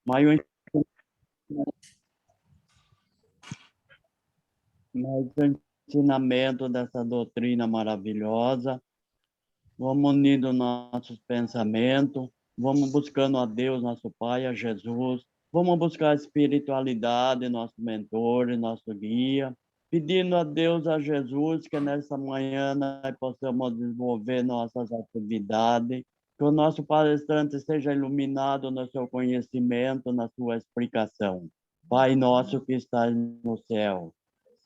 mais o ensinamento dessa doutrina maravilhosa. Vamos unindo nossos pensamentos, vamos buscando a Deus, nosso Pai, a Jesus, vamos buscar a espiritualidade, nosso mentor, nosso guia, pedindo a Deus, a Jesus, que nessa manhã nós possamos desenvolver nossas atividades, que o nosso palestrante seja iluminado no seu conhecimento, na sua explicação. Pai nosso que estás no céu,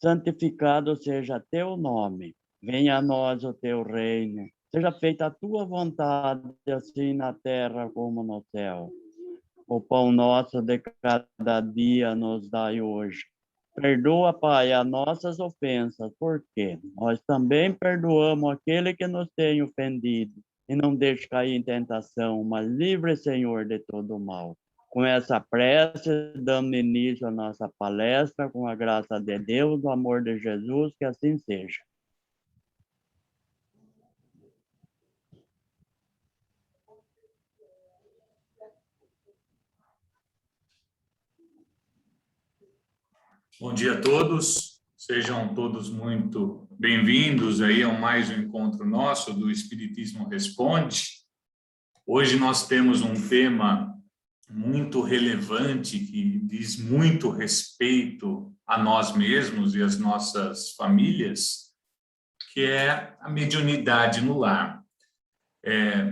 santificado seja teu nome, venha a nós o teu reino, seja feita a tua vontade, assim na terra como no céu. O pão nosso de cada dia nos dai hoje. Perdoa, Pai, as nossas ofensas, porque nós também perdoamos aquele que nos tem ofendido. E não deixe cair em tentação, mas livre, Senhor, de todo mal. Com essa prece, damos início à nossa palestra, com a graça de Deus, o amor de Jesus, que assim seja. Bom dia a todos, sejam todos muito bem-vindos aí a mais um encontro nosso do Espiritismo Responde. Hoje nós temos um tema muito relevante que diz muito respeito a nós mesmos e às nossas famílias, que é a mediunidade no lar.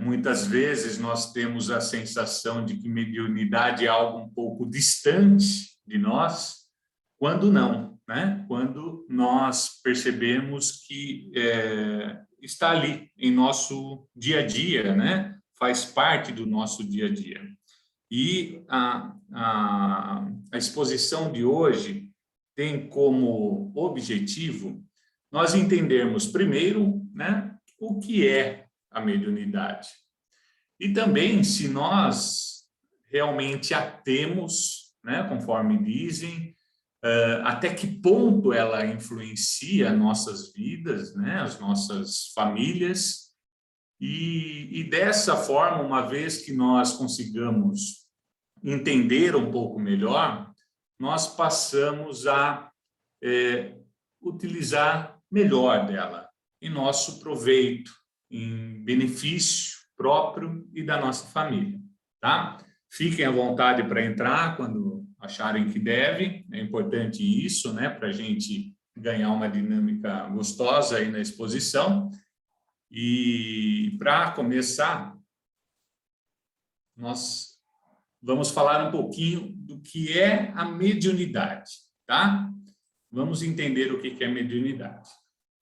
Muitas vezes nós temos a sensação de que mediunidade é algo um pouco distante de nós, quando não, né? Quando nós percebemos que está ali em nosso dia a dia, né? Faz parte do nosso dia a dia. E a exposição de hoje tem como objetivo nós entendermos primeiro, né, o que é a mediunidade. E também se nós realmente a temos, né, conforme dizem, até que ponto ela influencia nossas vidas, né, as nossas famílias, e dessa forma, uma vez que nós consigamos entender um pouco melhor, nós passamos a utilizar melhor dela, em nosso proveito, em benefício próprio e da nossa família, tá? Fiquem à vontade para entrar quando acharem que deve, é importante isso, né, para a gente ganhar uma dinâmica gostosa aí na exposição. E para começar, nós vamos falar um pouquinho do que é a mediunidade, tá? Vamos entender o que é mediunidade.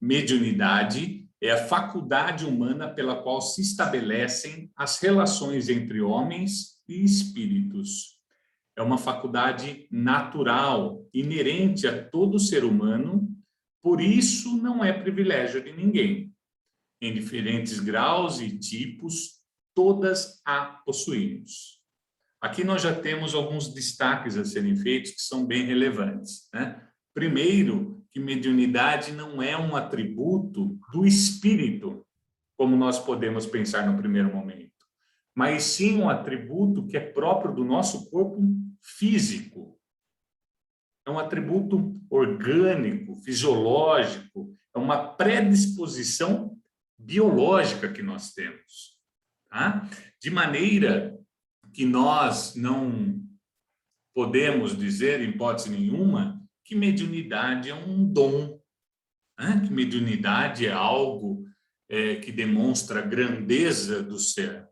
Mediunidade é a faculdade humana pela qual se estabelecem as relações entre homens e espíritos. É uma faculdade natural, inerente a todo ser humano, por isso não é privilégio de ninguém. Em diferentes graus e tipos, todas a possuímos. Aqui nós já temos alguns destaques a serem feitos que são bem relevantes, né? Primeiro, que mediunidade não é um atributo do espírito, como nós podemos pensar no primeiro momento, mas sim um atributo que é próprio do nosso corpo físico. É um atributo orgânico, fisiológico, é uma predisposição biológica que nós temos, tá? De maneira que nós não podemos dizer, em hipótese nenhuma, que mediunidade é um dom, né? Que mediunidade é algo que demonstra a grandeza do ser,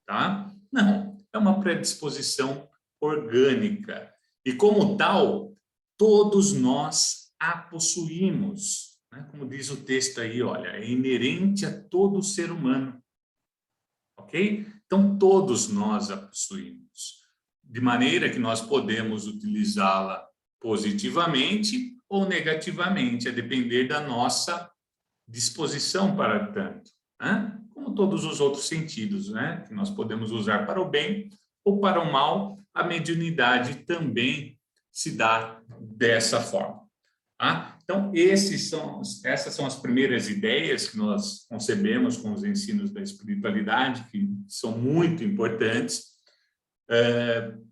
tá? Não, é uma predisposição orgânica. E como tal, todos nós a possuímos, né? Como diz o texto aí, olha, é inerente a todo ser humano, ok? Então, todos nós a possuímos, de maneira que nós podemos utilizá-la positivamente ou negativamente, a depender da nossa disposição para tanto, né? Como todos os outros sentidos, né? Que nós podemos usar para o bem ou para o mal, a mediunidade também se dá dessa forma, tá? Então, essas são as primeiras ideias que nós concebemos com os ensinos da espiritualidade, que são muito importantes,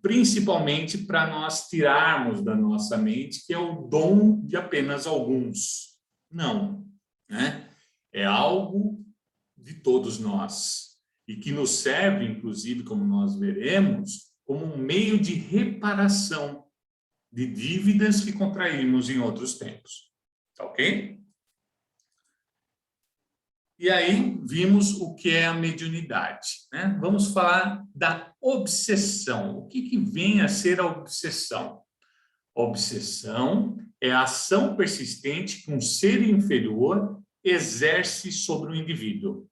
principalmente para nós tirarmos da nossa mente que é o dom de apenas alguns. Não, né? É algo de todos nós e que nos serve, inclusive, como nós veremos, como um meio de reparação de dívidas que contraímos em outros tempos. Tá ok? E aí vimos o que é a mediunidade, né? Vamos falar da obsessão. O que vem a ser a obsessão? A obsessão é a ação persistente que um ser inferior exerce sobre o indivíduo.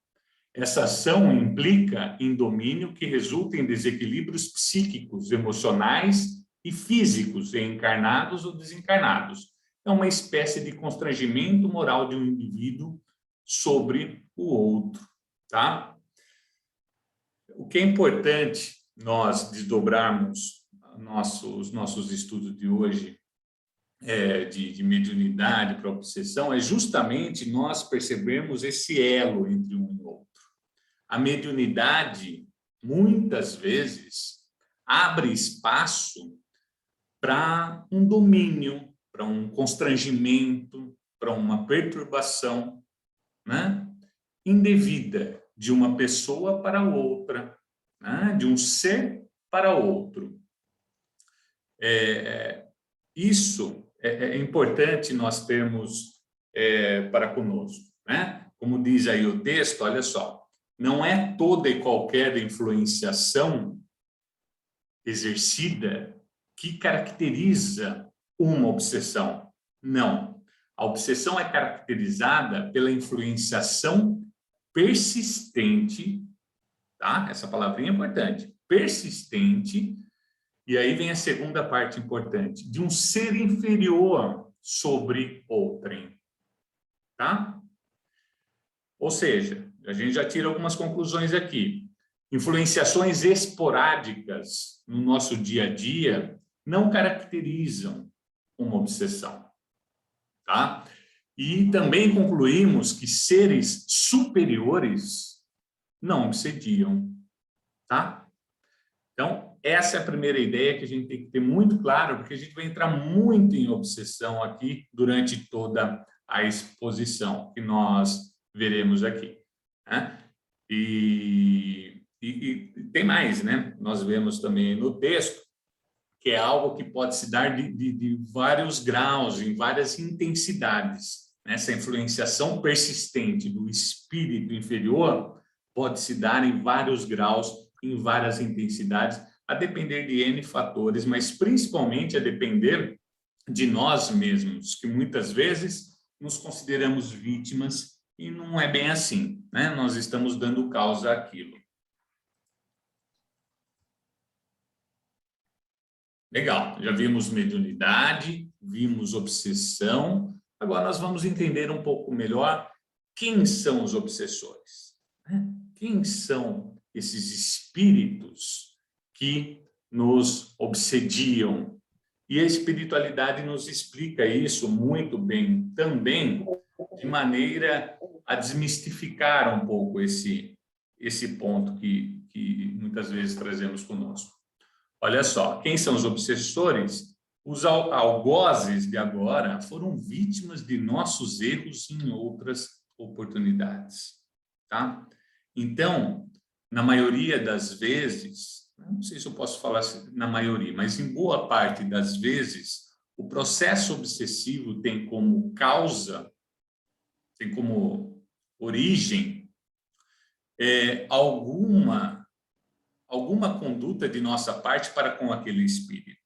Essa ação implica em domínio que resulta em desequilíbrios psíquicos, emocionais e físicos, encarnados ou desencarnados. É uma espécie de constrangimento moral de um indivíduo sobre o outro, tá? O que é importante nós desdobrarmos os nossos estudos de hoje de mediunidade para obsessão é justamente nós percebermos esse elo entre um e outro. A mediunidade, muitas vezes, abre espaço para um domínio, para um constrangimento, para uma perturbação, né? Indevida de uma pessoa para outra, né? De um ser para outro. Isso é importante nós termos para conosco, né? Como diz aí o texto, olha só, não é toda e qualquer influenciação exercida que caracteriza uma obsessão. Não. A obsessão é caracterizada pela influenciação persistente, tá? Essa palavrinha é importante. Persistente. E aí vem a segunda parte importante, de um ser inferior sobre outrem, tá? Ou seja, a gente já tira algumas conclusões aqui. Influenciações esporádicas no nosso dia a dia não caracterizam uma obsessão, tá? E também concluímos que seres superiores não obsediam, tá? Então, essa é a primeira ideia que a gente tem que ter muito claro, porque a gente vai entrar muito em obsessão aqui durante toda a exposição que nós veremos aqui, né? E tem mais, né? Nós vemos também no texto que é algo que pode se dar de vários graus, em várias intensidades. Essa influenciação persistente do espírito inferior pode se dar em vários graus, em várias intensidades, a depender de N fatores, mas principalmente a depender de nós mesmos, que muitas vezes nos consideramos vítimas e não é bem assim, né? Nós estamos dando causa àquilo. Legal, já vimos mediunidade, vimos obsessão, agora nós vamos entender um pouco melhor quem são os obsessores, né? Quem são esses espíritos que nos obsediam? E a espiritualidade nos explica isso muito bem também, de maneira a desmistificar um pouco esse ponto que muitas vezes trazemos conosco. Olha só, quem são os obsessores? Os algozes de agora foram vítimas de nossos erros em outras oportunidades, tá? Então, na maioria das vezes, não sei se eu posso falar na maioria, mas em boa parte das vezes, o processo obsessivo tem como causa, tem como origem alguma conduta de nossa parte para com aquele espírito.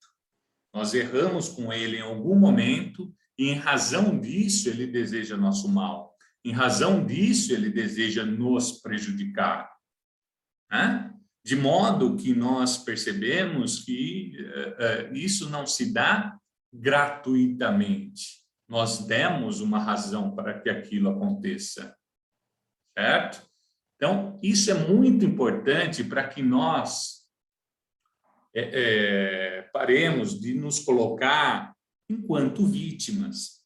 Nós erramos com ele em algum momento e, em razão disso, ele deseja nosso mal. Em razão disso, ele deseja nos prejudicar, né? De modo que nós percebemos que isso não se dá gratuitamente. Nós demos uma razão para que aquilo aconteça, certo? Então, isso é muito importante para que nós paremos de nos colocar enquanto vítimas,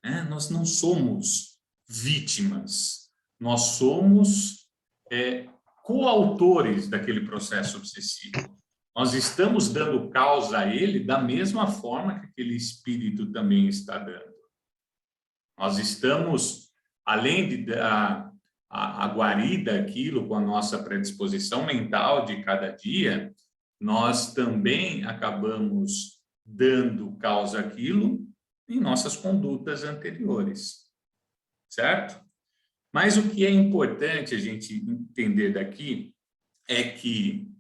né? Nós não somos vítimas, nós somos coautores daquele processo obsessivo. nós estamos dando causa a ele da mesma forma que aquele espírito também está dando. Nós estamos, além de dar a guarida aquilo com a nossa predisposição mental de cada dia, nós também acabamos dando causa àquilo em nossas condutas anteriores, certo? Mas o que é importante a gente entender daqui é que,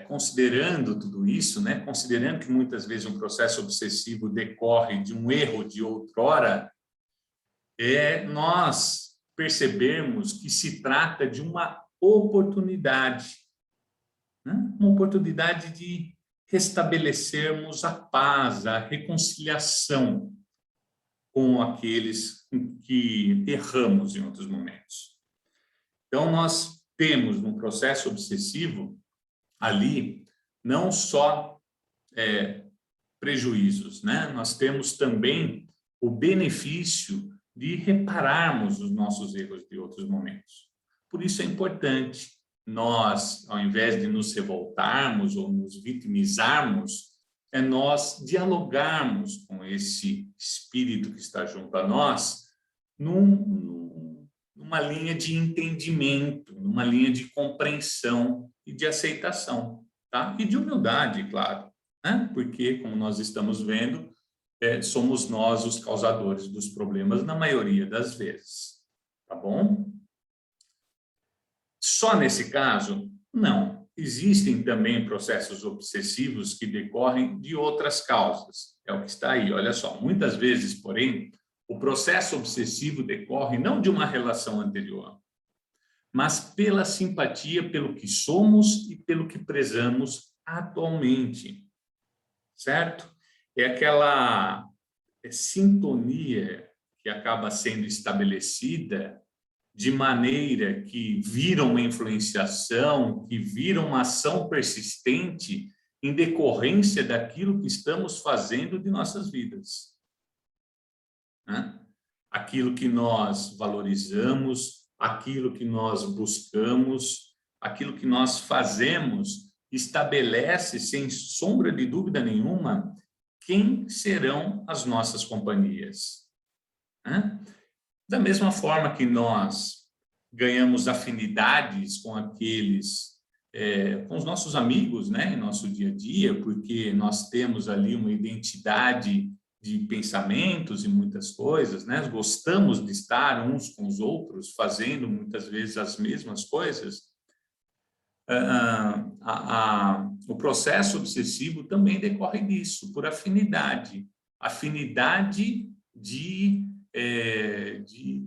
considerando tudo isso, né, considerando que muitas vezes um processo obsessivo decorre de um erro de outrora, nós percebermos que se trata de uma oportunidade, né? Uma oportunidade de restabelecermos a paz, a reconciliação com aqueles que erramos em outros momentos. Então, nós temos no processo obsessivo ali não só prejuízos, né? Nós temos também o benefício de repararmos os nossos erros de outros momentos. Por isso é importante nós, ao invés de nos revoltarmos ou nos vitimizarmos, nós dialogarmos com esse espírito que está junto a nós numa linha de entendimento, numa linha de compreensão e de aceitação, tá? E de humildade, claro, né? Porque, como nós estamos vendo, somos nós os causadores dos problemas na maioria das vezes, tá bom? Só nesse caso? Não. Existem também processos obsessivos que decorrem de outras causas. É o que está aí, olha só. Muitas vezes, porém, o processo obsessivo decorre não de uma relação anterior, mas pela simpatia pelo que somos e pelo que prezamos atualmente, certo? É aquela sintonia que acaba sendo estabelecida de maneira que vira uma influenciação, que vira uma ação persistente em decorrência daquilo que estamos fazendo de nossas vidas, né? Aquilo que nós valorizamos, aquilo que nós buscamos, aquilo que nós fazemos, estabelece, sem sombra de dúvida nenhuma, quem serão as nossas companhias, né? Da mesma forma que nós ganhamos afinidades com aqueles, com os nossos amigos, né, em nosso dia a dia, porque nós temos ali uma identidade de pensamentos e muitas coisas, né? Gostamos de estar uns com os outros, fazendo muitas vezes as mesmas coisas. O processo obsessivo também decorre disso, por afinidade. Afinidade de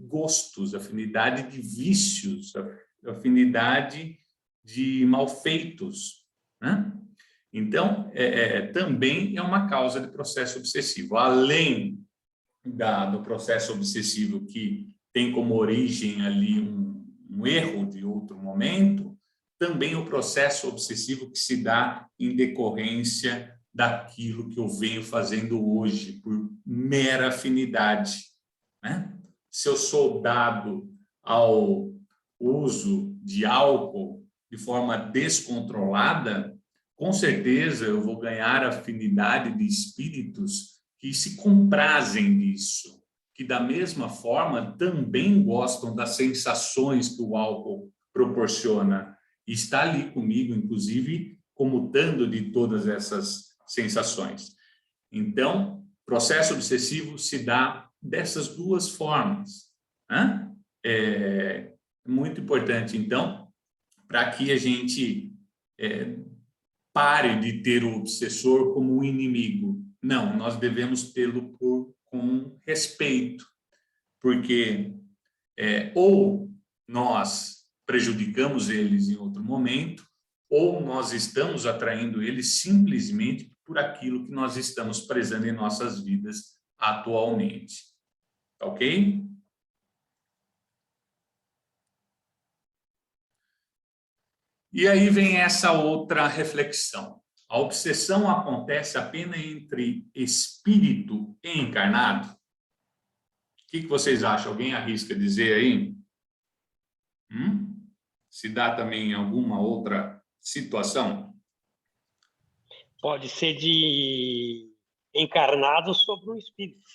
gostos, afinidade de vícios, afinidade de malfeitos, né? Então, também é uma causa de processo obsessivo. Além do processo obsessivo que tem como origem ali um erro de outro momento, também o processo obsessivo que se dá em decorrência daquilo que eu venho fazendo hoje, por mera afinidade, né? Se eu sou dado ao uso de álcool de forma descontrolada, com certeza eu vou ganhar afinidade de espíritos que se comprazem disso, que da mesma forma também gostam das sensações que o álcool proporciona e está ali comigo, inclusive, comutando de todas essas sensações. Então, processo obsessivo se dá dessas duas formas, né? É muito importante, então, para que a gente pare de ter o obsessor como um inimigo. Não, nós devemos tê-lo com respeito, porque ou nós prejudicamos eles em outro momento, ou nós estamos atraindo eles simplesmente por aquilo que nós estamos prezando em nossas vidas atualmente. Ok? E aí vem essa outra reflexão. A obsessão acontece apenas entre espírito e encarnado? O que vocês acham? Alguém arrisca dizer aí? Se dá também em alguma outra situação? Pode ser de encarnado sobre um espírito.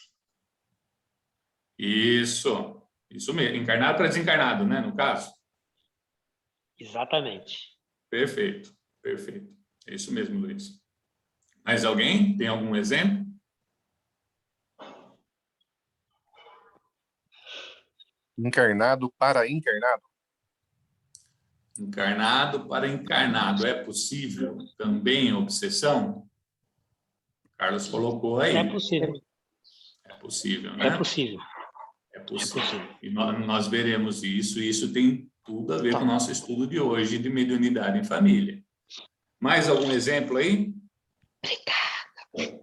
Isso mesmo. Encarnado para desencarnado, né, no caso? Exatamente. Perfeito, perfeito. É isso mesmo, Luiz. Mais alguém? Tem algum exemplo? Encarnado para encarnado. Encarnado para encarnado. É possível também a obsessão? Carlos colocou aí. É possível. É possível, né? É possível. É possível. É possível. E nós veremos isso, e isso tem tudo a ver com o nosso estudo de hoje de mediunidade em família. Mais algum exemplo aí?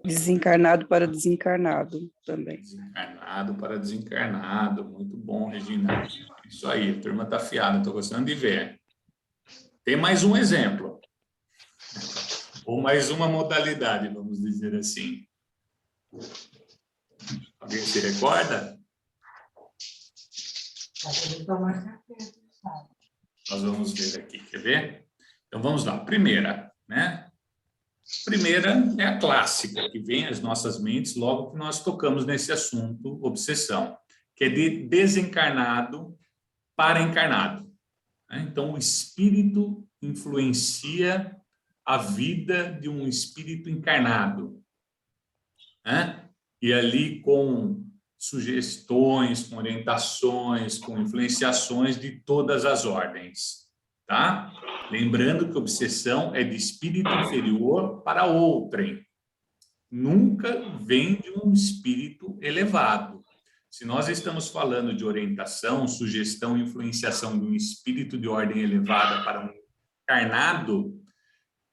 Desencarnado para desencarnado também. Desencarnado para desencarnado. Muito bom, Regina. Isso aí, a turma está afiada, estou gostando de ver. Tem mais um exemplo. Ou mais uma modalidade, vamos dizer assim. Alguém se recorda? Nós vamos ver aqui, quer ver? Então, vamos lá. Primeira, né? Primeira é a clássica, que vem às nossas mentes logo que nós tocamos nesse assunto, obsessão, que é de desencarnado para encarnado. Então, o espírito influencia a vida de um espírito encarnado. E ali com sugestões, com orientações, com influenciações de todas as ordens, tá? Lembrando que obsessão é de espírito inferior para outrem. Nunca vem de um espírito elevado. Se nós estamos falando de orientação, sugestão e influenciação de um espírito de ordem elevada para um encarnado,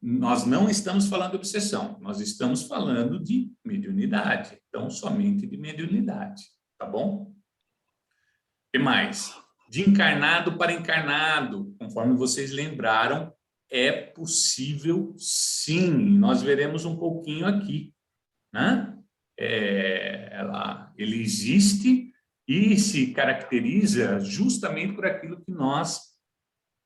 nós não estamos falando de obsessão, nós estamos falando de mediunidade, então somente de mediunidade, tá bom? O que mais? De encarnado para encarnado, conforme vocês lembraram, é possível sim, nós veremos um pouquinho aqui, né? Ele existe e se caracteriza justamente por aquilo que nós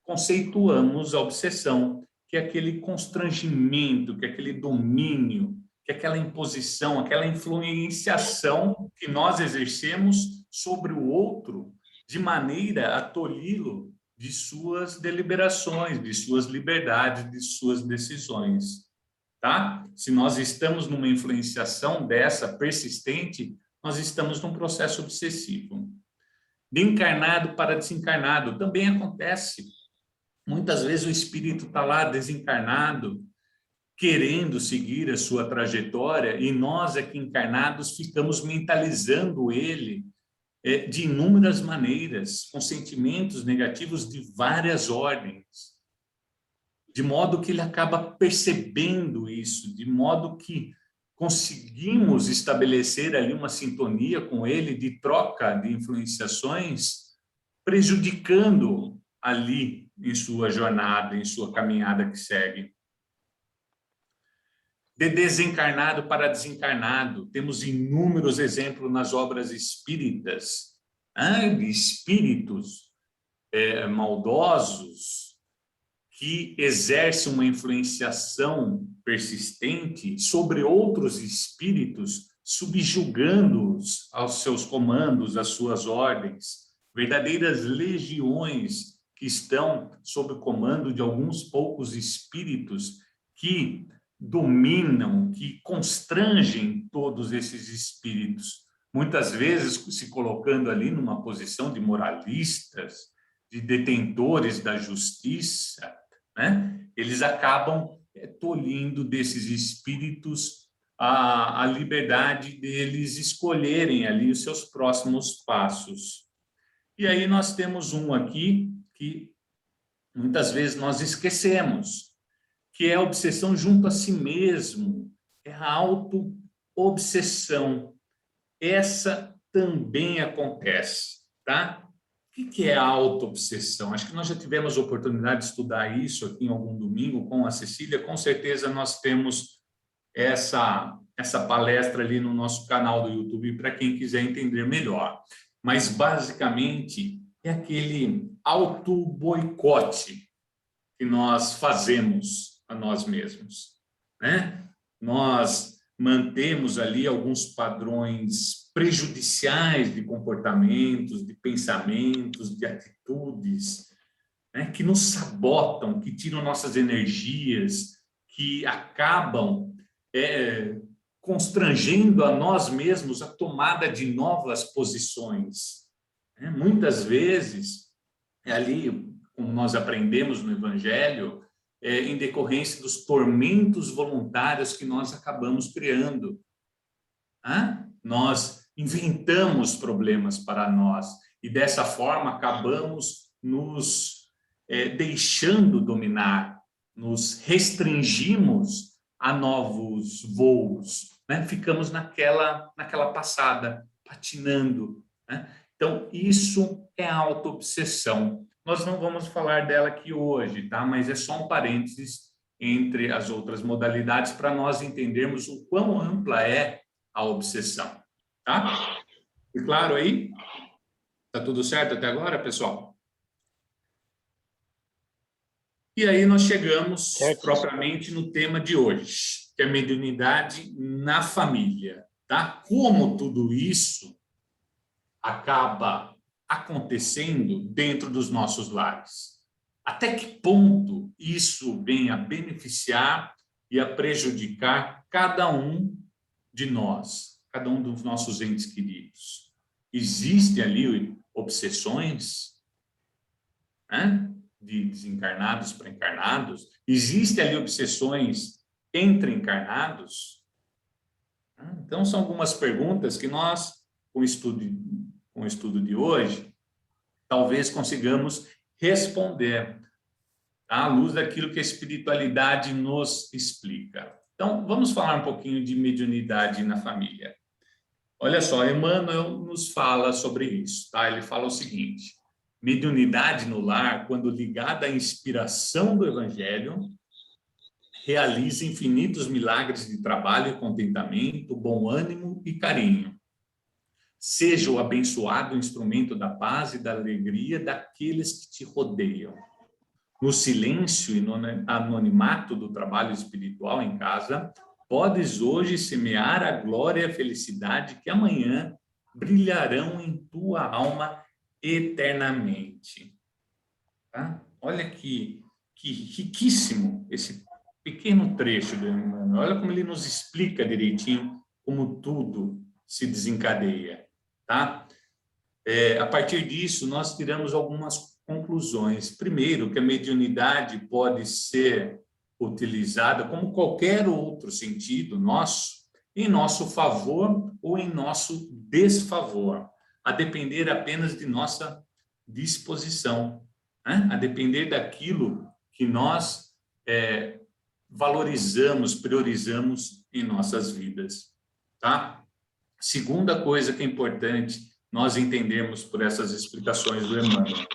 conceituamos a obsessão, que é aquele constrangimento, que é aquele domínio, que é aquela imposição, aquela influenciação que nós exercemos sobre o outro de maneira a tolhi-lo de suas deliberações, de suas liberdades, de suas decisões, tá? Se nós estamos numa influenciação dessa persistente, nós estamos num processo obsessivo. De encarnado para desencarnado também acontece. Muitas vezes o espírito está lá desencarnado, querendo seguir a sua trajetória, e nós aqui encarnados ficamos mentalizando ele de inúmeras maneiras, com sentimentos negativos de várias ordens, de modo que ele acaba percebendo isso, de modo que conseguimos estabelecer ali uma sintonia com ele de troca de influenciações, prejudicando ali em sua jornada, em sua caminhada que segue. De desencarnado para desencarnado, temos inúmeros exemplos nas obras espíritas, de espíritos maldosos que exercem uma influenciação persistente sobre outros espíritos, subjugando-os aos seus comandos, às suas ordens, verdadeiras legiões que estão sob o comando de alguns poucos espíritos que dominam, que constrangem todos esses espíritos, muitas vezes se colocando ali numa posição de moralistas, de detentores da justiça, né? Eles acabam tolhindo desses espíritos a liberdade deles escolherem ali os seus próximos passos. E aí nós temos um aqui que muitas vezes nós esquecemos, que é a obsessão junto a si mesmo, é a auto-obsessão. Essa também acontece, tá? O que é a auto-obsessão? Acho que nós já tivemos oportunidade de estudar isso aqui em algum domingo com a Cecília. Com certeza nós temos essa palestra ali no nosso canal do YouTube para quem quiser entender melhor. Mas, basicamente, é aquele auto-boicote que nós fazemos a nós mesmos, né? nós mantemos ali alguns padrões prejudiciais de comportamentos, de pensamentos, de atitudes, né, que nos sabotam, que tiram nossas energias, que acabam constrangendo a nós mesmos a tomada de novas posições. Muitas vezes, ali, como nós aprendemos no Evangelho, em decorrência dos tormentos voluntários que nós acabamos criando. Nós inventamos problemas para nós e, dessa forma, acabamos nos deixando dominar, nos restringimos a novos voos, né? Ficamos naquela passada, patinando, né? Então, isso é autoobsessão. Nós não vamos falar dela aqui hoje, tá? Mas é só um parênteses entre as outras modalidades para nós entendermos o quão ampla é a obsessão, tá? E claro aí? Tá tudo certo até agora, pessoal? E aí nós chegamos propriamente no tema de hoje, que é a mediunidade na família, tá? Como tudo isso acaba acontecendo dentro dos nossos lares. Até que ponto isso vem a beneficiar e a prejudicar cada um de nós, cada um dos nossos entes queridos? Existem ali obsessões, né? De desencarnados para encarnados? Existem ali obsessões entre encarnados? Então, são algumas perguntas que nós, com o estudo de hoje, talvez consigamos responder, tá? À luz daquilo que a espiritualidade nos explica. Então, vamos falar um pouquinho de mediunidade na família. Olha só, Emmanuel nos fala sobre isso, tá? Ele fala o seguinte: mediunidade no lar, quando ligada à inspiração do Evangelho, realiza infinitos milagres de trabalho e contentamento, bom ânimo e carinho. Seja o abençoado instrumento da paz e da alegria daqueles que te rodeiam. No silêncio e no anonimato do trabalho espiritual em casa, podes hoje semear a glória e a felicidade que amanhã brilharão em tua alma eternamente. Tá? Olha que riquíssimo esse pequeno trecho do Emmanuel. Olha como ele nos explica direitinho como tudo se desencadeia. Tá? A partir disso, nós tiramos algumas conclusões. Primeiro, que a mediunidade pode ser utilizada como qualquer outro sentido nosso, em nosso favor ou em nosso desfavor, a depender apenas de nossa disposição, né? A depender daquilo que nós valorizamos, priorizamos em nossas vidas, tá? Segunda coisa que é importante nós entendermos por essas explicações do Emmanuel: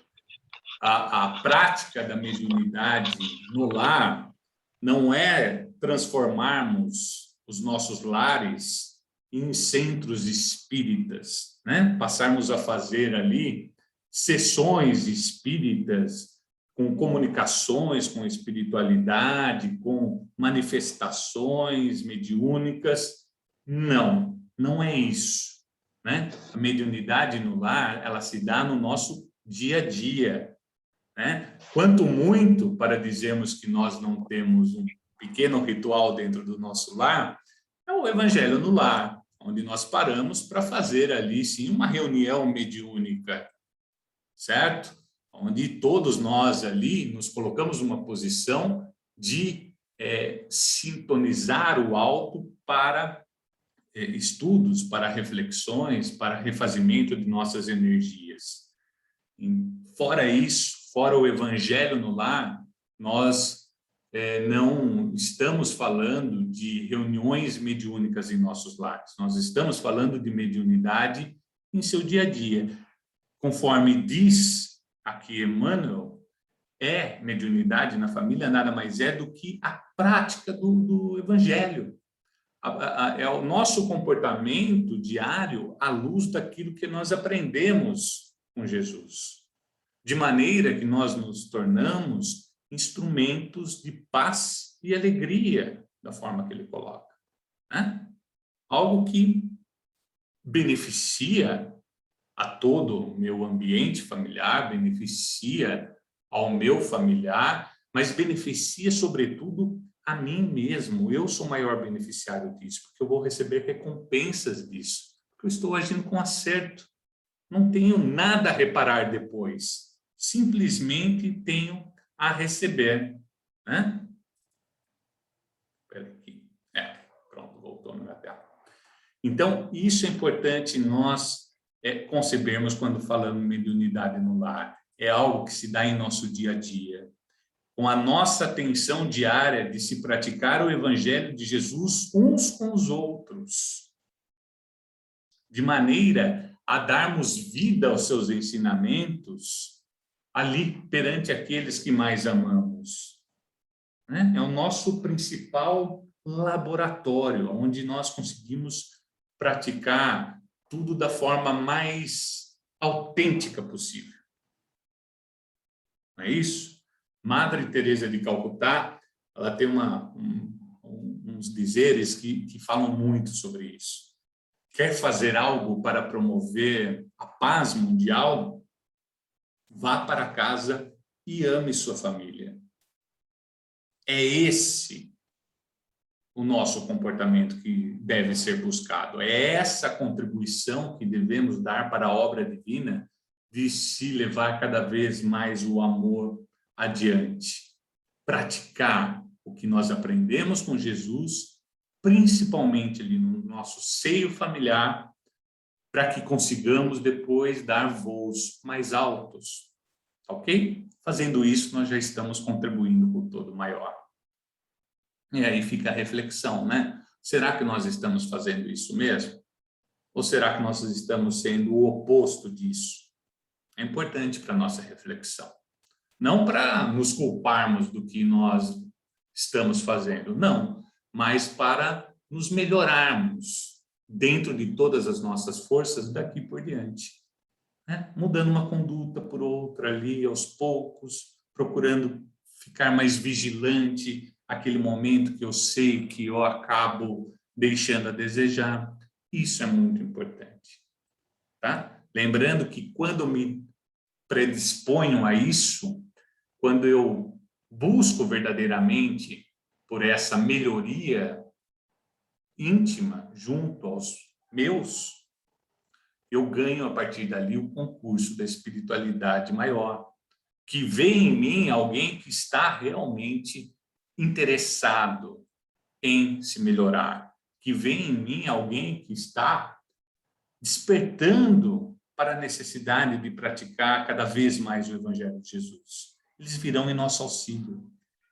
a prática da mediunidade no lar não é transformarmos os nossos lares em centros espíritas, né? Passarmos a fazer ali sessões espíritas com comunicações com espiritualidade, com manifestações mediúnicas. Não, não é isso, né? A mediunidade no lar, ela se dá no nosso dia a dia, né? Quanto muito para dizermos que nós não temos um pequeno ritual dentro do nosso lar, é o Evangelho no Lar, onde nós paramos para fazer ali, sim, uma reunião mediúnica, certo? Onde todos nós ali nos colocamos numa posição de sintonizar o alto para estudos, para reflexões, para refazimento de nossas energias. Fora isso, fora o Evangelho no Lar, nós não estamos falando de reuniões mediúnicas em nossos lares. Nós estamos falando de mediunidade em seu dia a dia. Conforme diz aqui Emmanuel, mediunidade na família nada mais é do que a prática do Evangelho. É o nosso comportamento diário à luz daquilo que nós aprendemos com Jesus, de maneira que nós nos tornamos instrumentos de paz e alegria, da forma que ele coloca. né? Algo que beneficia a todo o meu ambiente familiar, beneficia ao meu familiar, mas beneficia, sobretudo, a mim mesmo. Eu sou o maior beneficiário disso, porque eu vou receber recompensas disso, porque eu estou agindo com acerto. Não tenho nada a reparar depois, simplesmente tenho a receber, né? Espera aqui. Pronto, voltou na minha tela. Então, isso é importante nós concebermos quando falamos em mediunidade no lar. É algo que se dá em nosso dia a dia. Com a nossa atenção diária de se praticar o Evangelho de Jesus uns com os outros, de maneira a darmos vida aos seus ensinamentos ali perante aqueles que mais amamos, né? É o nosso principal laboratório, onde nós conseguimos praticar tudo da forma mais autêntica possível. Não é isso? Madre Teresa de Calcutá, ela tem uns dizeres que falam muito sobre isso. Quer fazer algo para promover a paz mundial? Vá para casa e ame sua família. É esse o nosso comportamento que deve ser buscado. É essa contribuição que devemos dar para a obra divina de se levar cada vez mais o amor adiante. Praticar o que nós aprendemos com Jesus, principalmente ali no nosso seio familiar, para que consigamos depois dar voos mais altos, ok? Fazendo isso, nós já estamos contribuindo com o todo maior. E aí fica a reflexão, né? Será que nós estamos fazendo isso mesmo? Ou será que nós estamos sendo o oposto disso? É importante para a nossa reflexão. Não para nos culparmos do que nós estamos fazendo, não, mas para nos melhorarmos dentro de todas as nossas forças daqui por diante, né? Mudando uma conduta por outra ali, aos poucos, procurando ficar mais vigilante aquele momento que eu sei que eu acabo deixando a desejar. Isso é muito importante, tá? Lembrando que quando me predisponho a isso, quando eu busco verdadeiramente por essa melhoria íntima junto aos meus, eu ganho a partir dali o concurso da espiritualidade maior, que vê em mim alguém que está realmente interessado em se melhorar, que vê em mim alguém que está despertando para a necessidade de praticar cada vez mais o Evangelho de Jesus. Eles virão em nosso auxílio,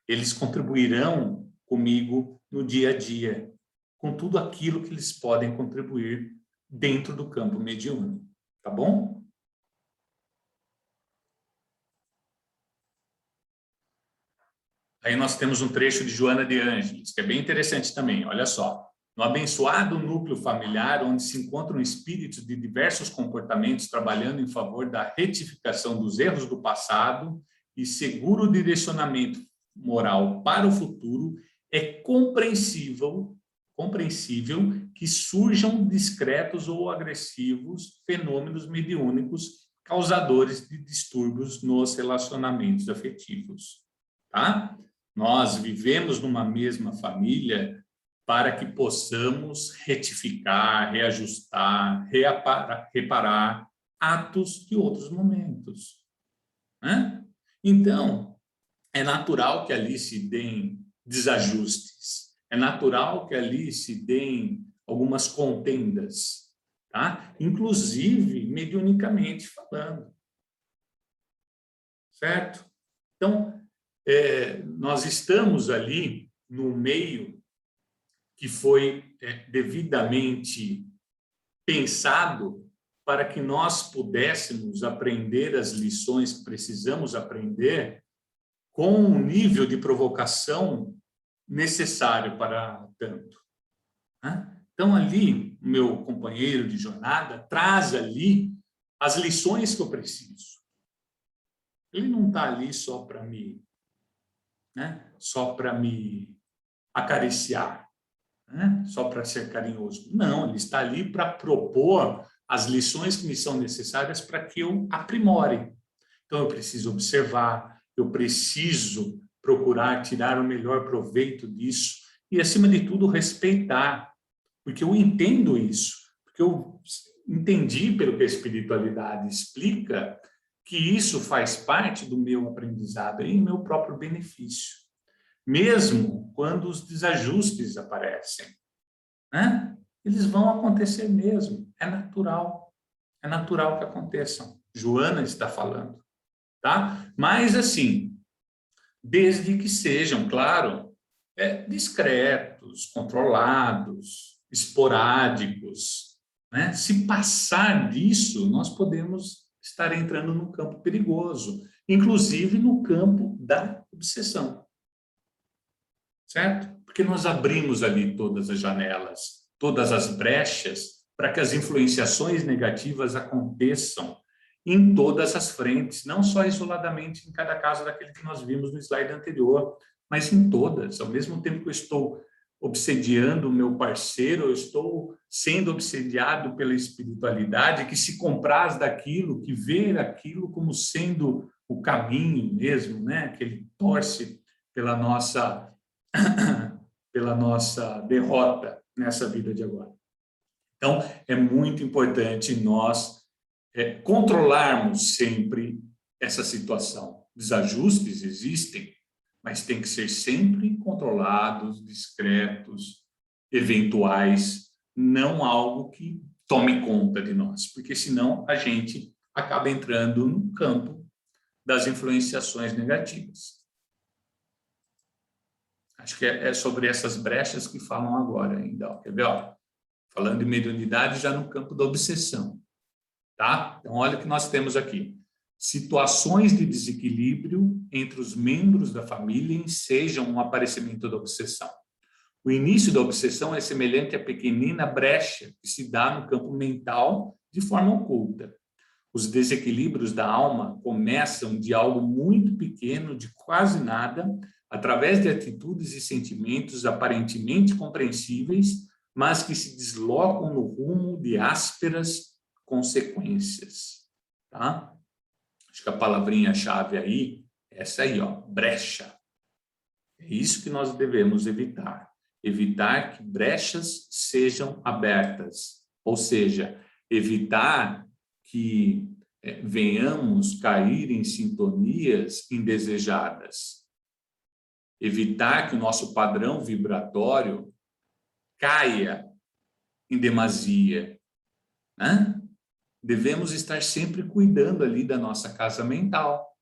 eles contribuirão comigo no dia a dia, com tudo aquilo que eles podem contribuir dentro do campo mediúnico, tá bom? Aí nós temos um trecho de Joana de Ângeles, que é bem interessante também, olha só. No abençoado núcleo familiar, onde se encontram espíritos de diversos comportamentos trabalhando em favor da retificação dos erros do passado e seguro direcionamento moral para o futuro, é compreensível que surjam discretos ou agressivos fenômenos mediúnicos causadores de distúrbios nos relacionamentos afetivos, tá? Nós vivemos numa mesma família para que possamos retificar, reajustar, reparar atos de outros momentos, né? Então, é natural que ali se deem desajustes, é natural que ali se deem algumas contendas, tá? Inclusive mediunicamente falando, certo? Então, nós estamos ali no meio que foi devidamente pensado para que nós pudéssemos aprender as lições que precisamos aprender com um nível de provocação necessário para tanto, né? Então, ali, o meu companheiro de jornada traz ali as lições que eu preciso. Ele não está ali só para me, né, só para me acariciar. né? Só para ser carinhoso. Não, ele está ali para propor as lições que me são necessárias para que eu aprimore. Então, eu preciso observar, eu preciso procurar tirar o melhor proveito disso e, acima de tudo, respeitar, porque eu entendo isso, porque eu entendi pelo que a espiritualidade explica que isso faz parte do meu aprendizado e meu próprio benefício, mesmo quando os desajustes aparecem, né? Eles vão acontecer mesmo, é natural que aconteçam. Joana está falando, tá? Mas assim, desde que sejam, claro, discretos, controlados, esporádicos, né? Se passar disso, nós podemos estar entrando num campo perigoso, inclusive no campo da obsessão, certo? Porque nós abrimos ali todas as janelas, todas as brechas, para que as influenciações negativas aconteçam em todas as frentes, não só isoladamente em cada caso daquele que nós vimos no slide anterior, mas em todas. Ao mesmo tempo que eu estou obsediando o meu parceiro, eu estou sendo obsediado pela espiritualidade que se compraz daquilo, que vê aquilo como sendo o caminho mesmo, né? Que ele torce pela nossa derrota nessa vida de agora. Então, é muito importante nós controlarmos sempre essa situação. Desajustes existem, mas tem que ser sempre controlados, discretos, eventuais, não algo que tome conta de nós, porque senão a gente acaba entrando no campo das influenciações negativas. Acho que é sobre essas brechas que falam agora ainda, ó. Quer ver? Ó? Falando de mediunidade já no campo da obsessão, tá? Então, olha o que nós temos aqui. Situações de desequilíbrio entre os membros da família ensejam um aparecimento da obsessão. O início da obsessão é semelhante à pequenina brecha que se dá no campo mental de forma oculta. Os desequilíbrios da alma começam de algo muito pequeno, de quase nada, através de atitudes e sentimentos aparentemente compreensíveis, mas que se deslocam no rumo de ásperas consequências, tá? Acho que a palavrinha-chave aí, essa aí, ó, brecha. É isso que nós devemos evitar. Evitar que brechas sejam abertas, ou seja, evitar que venhamos cair em sintonias indesejadas. Evitar que o nosso padrão vibratório caia em demasia, né? Devemos estar sempre cuidando ali da nossa casa mental.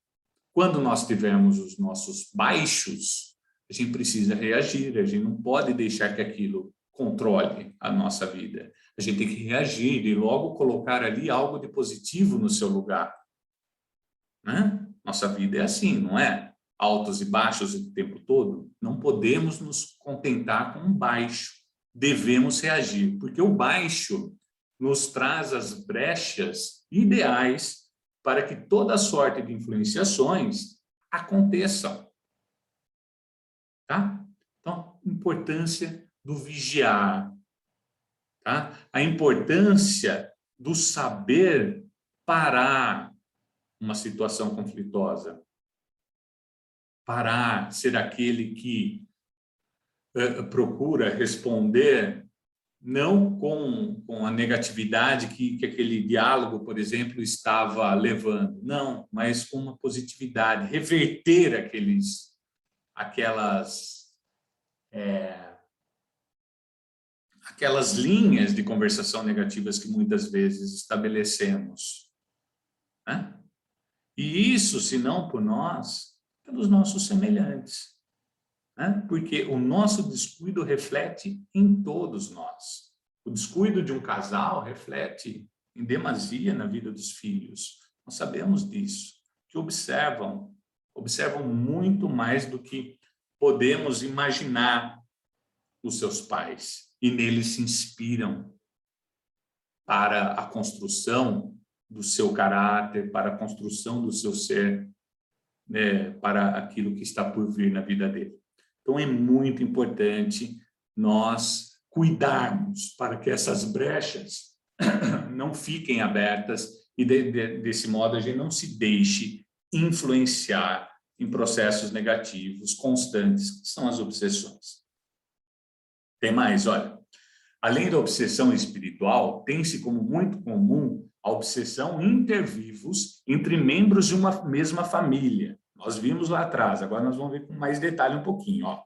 Quando nós tivermos os nossos baixos, a gente precisa reagir, a gente não pode deixar que aquilo controle a nossa vida. A gente tem que reagir e logo colocar ali algo de positivo no seu lugar, né? Nossa vida é assim, não é? Altos e baixos o tempo todo. Não podemos nos contentar com um baixo. Devemos reagir, porque o baixo nos traz as brechas ideais para que toda sorte de influenciações aconteçam. Tá? Então, importância do vigiar, tá? A importância do saber parar uma situação conflituosa. Parar, ser aquele que procura responder não com a negatividade que aquele diálogo, por exemplo, estava levando, não, mas com uma positividade, reverter aquelas linhas de conversação negativas que muitas vezes estabelecemos, né? E isso, se não por nós, pelos nossos semelhantes, né? Porque o nosso descuido reflete em todos nós. O descuido de um casal reflete em demasia na vida dos filhos. Nós sabemos disso, que observam muito mais do que podemos imaginar os seus pais, e neles se inspiram para a construção do seu caráter, para a construção do seu ser, né, para aquilo que está por vir na vida dele. Então, é muito importante nós cuidarmos para que essas brechas não fiquem abertas e, desse modo, a gente não se deixe influenciar em processos negativos constantes, que são as obsessões. Tem mais, olha. Além da obsessão espiritual, tem-se como muito comum a obsessão intervivos entre membros de uma mesma família. Nós vimos lá atrás, agora nós vamos ver com mais detalhe um pouquinho. Ó.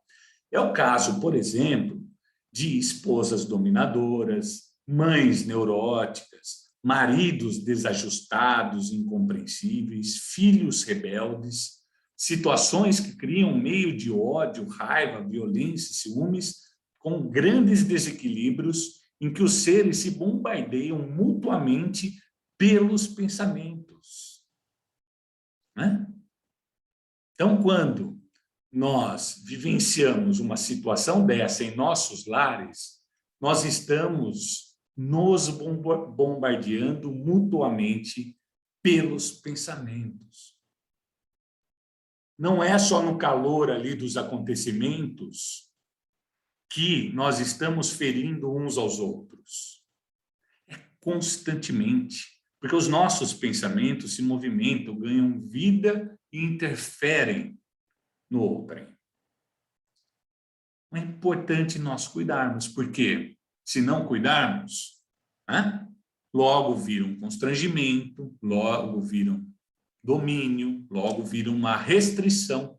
É o caso, por exemplo, de esposas dominadoras, mães neuróticas, maridos desajustados, incompreensíveis, filhos rebeldes, situações que criam meio de ódio, raiva, violência, ciúmes, com grandes desequilíbrios em que os seres se bombardeiam mutuamente pelos pensamentos. Né? Então, quando nós vivenciamos uma situação dessa em nossos lares, nós estamos nos bombardeando mutuamente pelos pensamentos. Não é só no calor ali dos acontecimentos que nós estamos ferindo uns aos outros. É constantemente, porque os nossos pensamentos se movimentam, ganham vida e interferem no outrem. É importante nós cuidarmos, porque se não cuidarmos, né, logo vira um constrangimento, logo vira um domínio, logo vira uma restrição,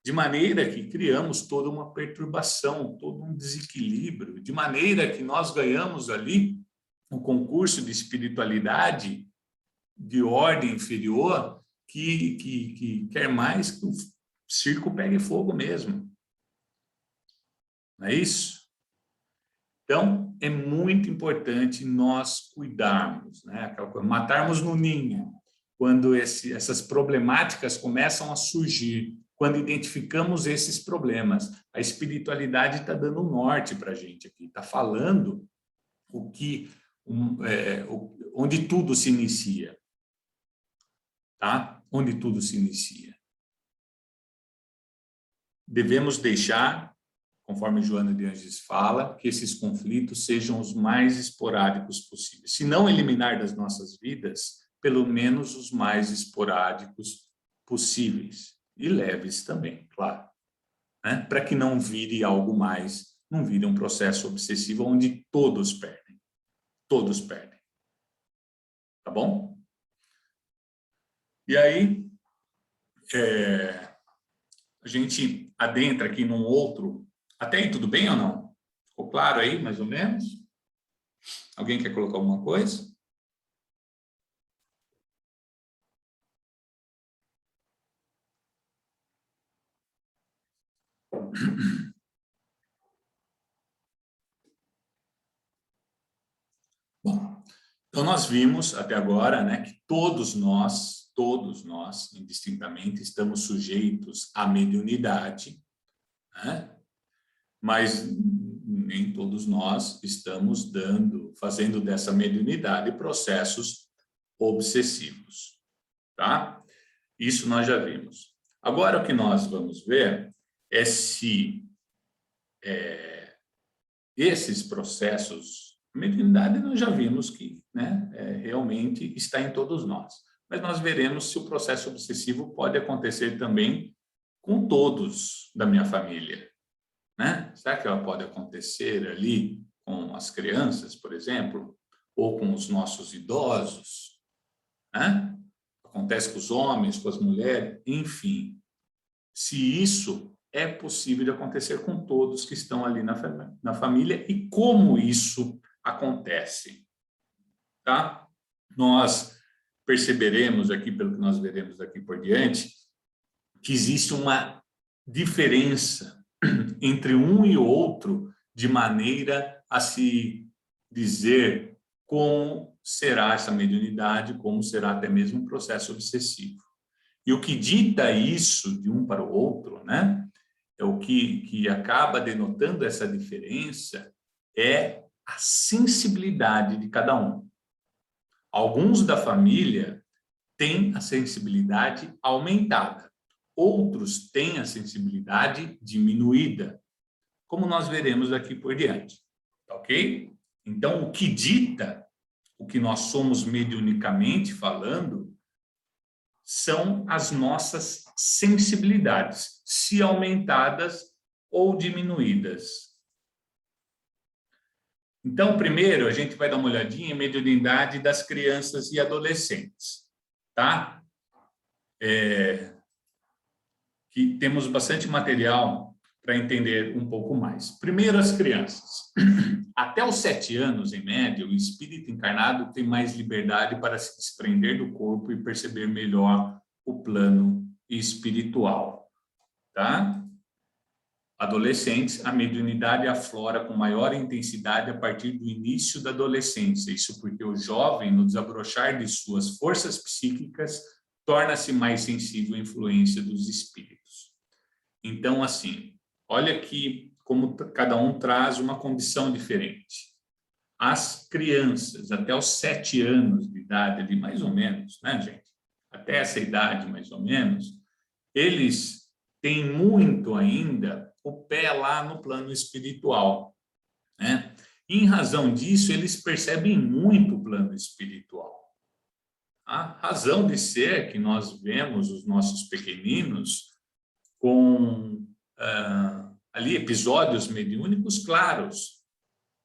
de maneira que criamos toda uma perturbação, todo um desequilíbrio, de maneira que nós ganhamos ali um concurso de espiritualidade de ordem inferior que quer mais que o circo pegue fogo mesmo. Não é isso? Então, é muito importante nós cuidarmos, né? Aquela coisa, matarmos no ninho, quando essas problemáticas começam a surgir, quando identificamos esses problemas. A espiritualidade está dando um norte para a gente aqui, está falando onde tudo se inicia. Tá? Onde tudo se inicia. Devemos deixar, conforme Joana de Angelis fala, que esses conflitos sejam os mais esporádicos possíveis. Se não eliminar das nossas vidas, pelo menos os mais esporádicos possíveis. E leves também, claro. Né? Para que não vire algo mais, não vire um processo obsessivo onde todos perdem. Todos perdem. Tá bom? E aí, a gente adentra aqui num outro... Até aí, tudo bem ou não? Ficou claro aí, mais ou menos? Alguém quer colocar alguma coisa? Bom, então nós vimos até agora, né, que todos nós, indistintamente, estamos sujeitos à mediunidade, né? Mas nem todos nós estamos fazendo dessa mediunidade processos obsessivos, tá? Isso nós já vimos. Agora o que nós vamos ver é se esses processos, a mediunidade nós já vimos que, né, realmente está em todos nós. Mas nós veremos se o processo obsessivo pode acontecer também com todos da minha família. Né? Será que ela pode acontecer ali com as crianças, por exemplo, ou com os nossos idosos? Né? Acontece com os homens, com as mulheres, enfim. Se isso é possível de acontecer com todos que estão ali na família e como isso acontece. Tá? Nós perceberemos aqui, pelo que nós veremos daqui por diante, que existe uma diferença entre um e outro, de maneira a se dizer como será essa mediunidade, como será até mesmo um processo obsessivo. E o que dita isso de um para o outro, né, é o que acaba denotando essa diferença, é a sensibilidade de cada um. Alguns da família têm a sensibilidade aumentada. Outros têm a sensibilidade diminuída, como nós veremos daqui por diante. ok? Então, o que dita o que nós somos mediunicamente falando são as nossas sensibilidades, se aumentadas ou diminuídas. Então, primeiro, a gente vai dar uma olhadinha em mediunidade das crianças e adolescentes, tá? Que temos bastante material para entender um pouco mais. Primeiro, as crianças. Até os 7 anos, em média, o espírito encarnado tem mais liberdade para se desprender do corpo e perceber melhor o plano espiritual, tá? Adolescentes, a mediunidade aflora com maior intensidade a partir do início da adolescência. Isso porque o jovem, no desabrochar de suas forças psíquicas, torna-se mais sensível à influência dos espíritos. Então, assim, olha aqui como cada um traz uma condição diferente. As crianças, até os 7 anos de idade, ali, mais ou menos, né, gente? Até essa idade, mais ou menos, eles têm muito ainda o pé lá no plano espiritual, né? Em razão disso, eles percebem muito o plano espiritual. A razão de ser que nós vemos os nossos pequeninos com ali episódios mediúnicos claros.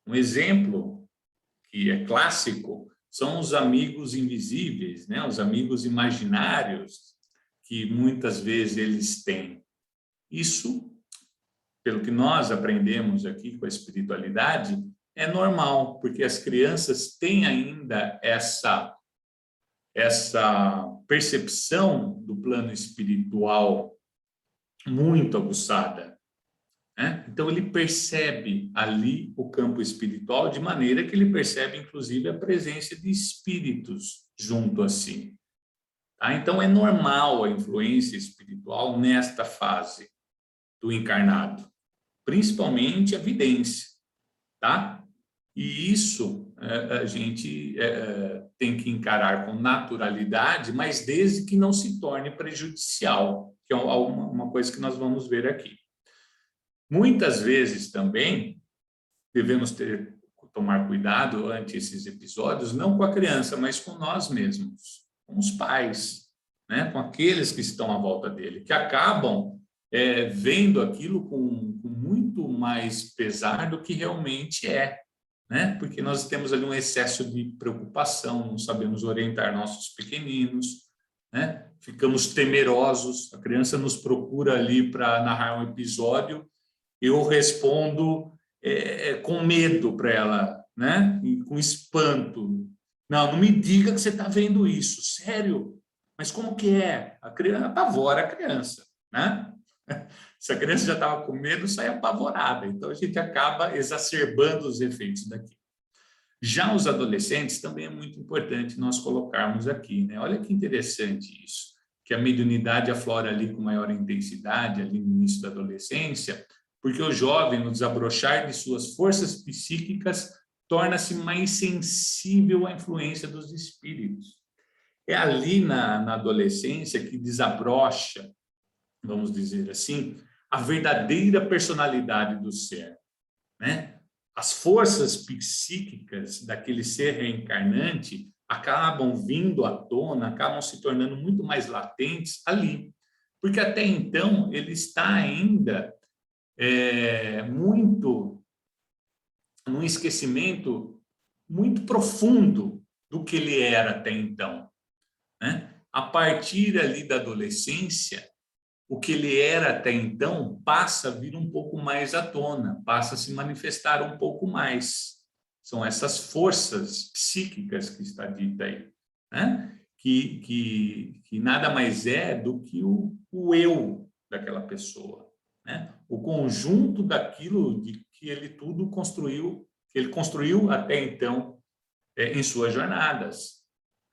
Um exemplo que é clássico são os amigos invisíveis, né? Os amigos imaginários que muitas vezes eles têm. Isso, pelo que nós aprendemos aqui com a espiritualidade, é normal, porque as crianças têm ainda essa percepção do plano espiritual muito aguçada, né? Então, ele percebe ali o campo espiritual de maneira que ele percebe, inclusive, a presença de espíritos junto a si. Tá? Então, é normal a influência espiritual nesta fase do encarnado, principalmente a vidência, tá? E isso a gente tem que encarar com naturalidade, mas desde que não se torne prejudicial, que é uma coisa que nós vamos ver aqui. Muitas vezes também devemos tomar cuidado ante esses episódios, não com a criança, mas com nós mesmos, com os pais, né? Com aqueles que estão à volta dele, que acabam vendo aquilo com muito mais pesar do que realmente é, né? Porque nós temos ali um excesso de preocupação, não sabemos orientar nossos pequeninos, né? Ficamos temerosos, a criança nos procura ali para narrar um episódio, eu respondo com medo para ela, né? E com espanto. Não me diga que você está vendo isso, sério? Mas como que é? A criança apavora a criança, né? Se a criança já estava com medo, sai apavorada. Então, a gente acaba exacerbando os efeitos daqui. Já os adolescentes, também é muito importante nós colocarmos aqui, né? Olha que interessante isso, que a mediunidade aflora ali com maior intensidade, ali no início da adolescência, porque o jovem, no desabrochar de suas forças psíquicas, torna-se mais sensível à influência dos espíritos. É ali na adolescência que desabrocha, vamos dizer assim, a verdadeira personalidade do ser, né? As forças psíquicas daquele ser reencarnante acabam vindo à tona, acabam se tornando muito mais latentes ali, porque até então ele está ainda muito num esquecimento muito profundo do que ele era até então, né? A partir ali da adolescência, o que ele era até então passa a vir um pouco mais à tona, passa a se manifestar um pouco mais. São essas forças psíquicas que está dita aí, né? Que nada mais é do que o eu daquela pessoa, né? O conjunto daquilo de que ele tudo construiu, que ele construiu até então em suas jornadas,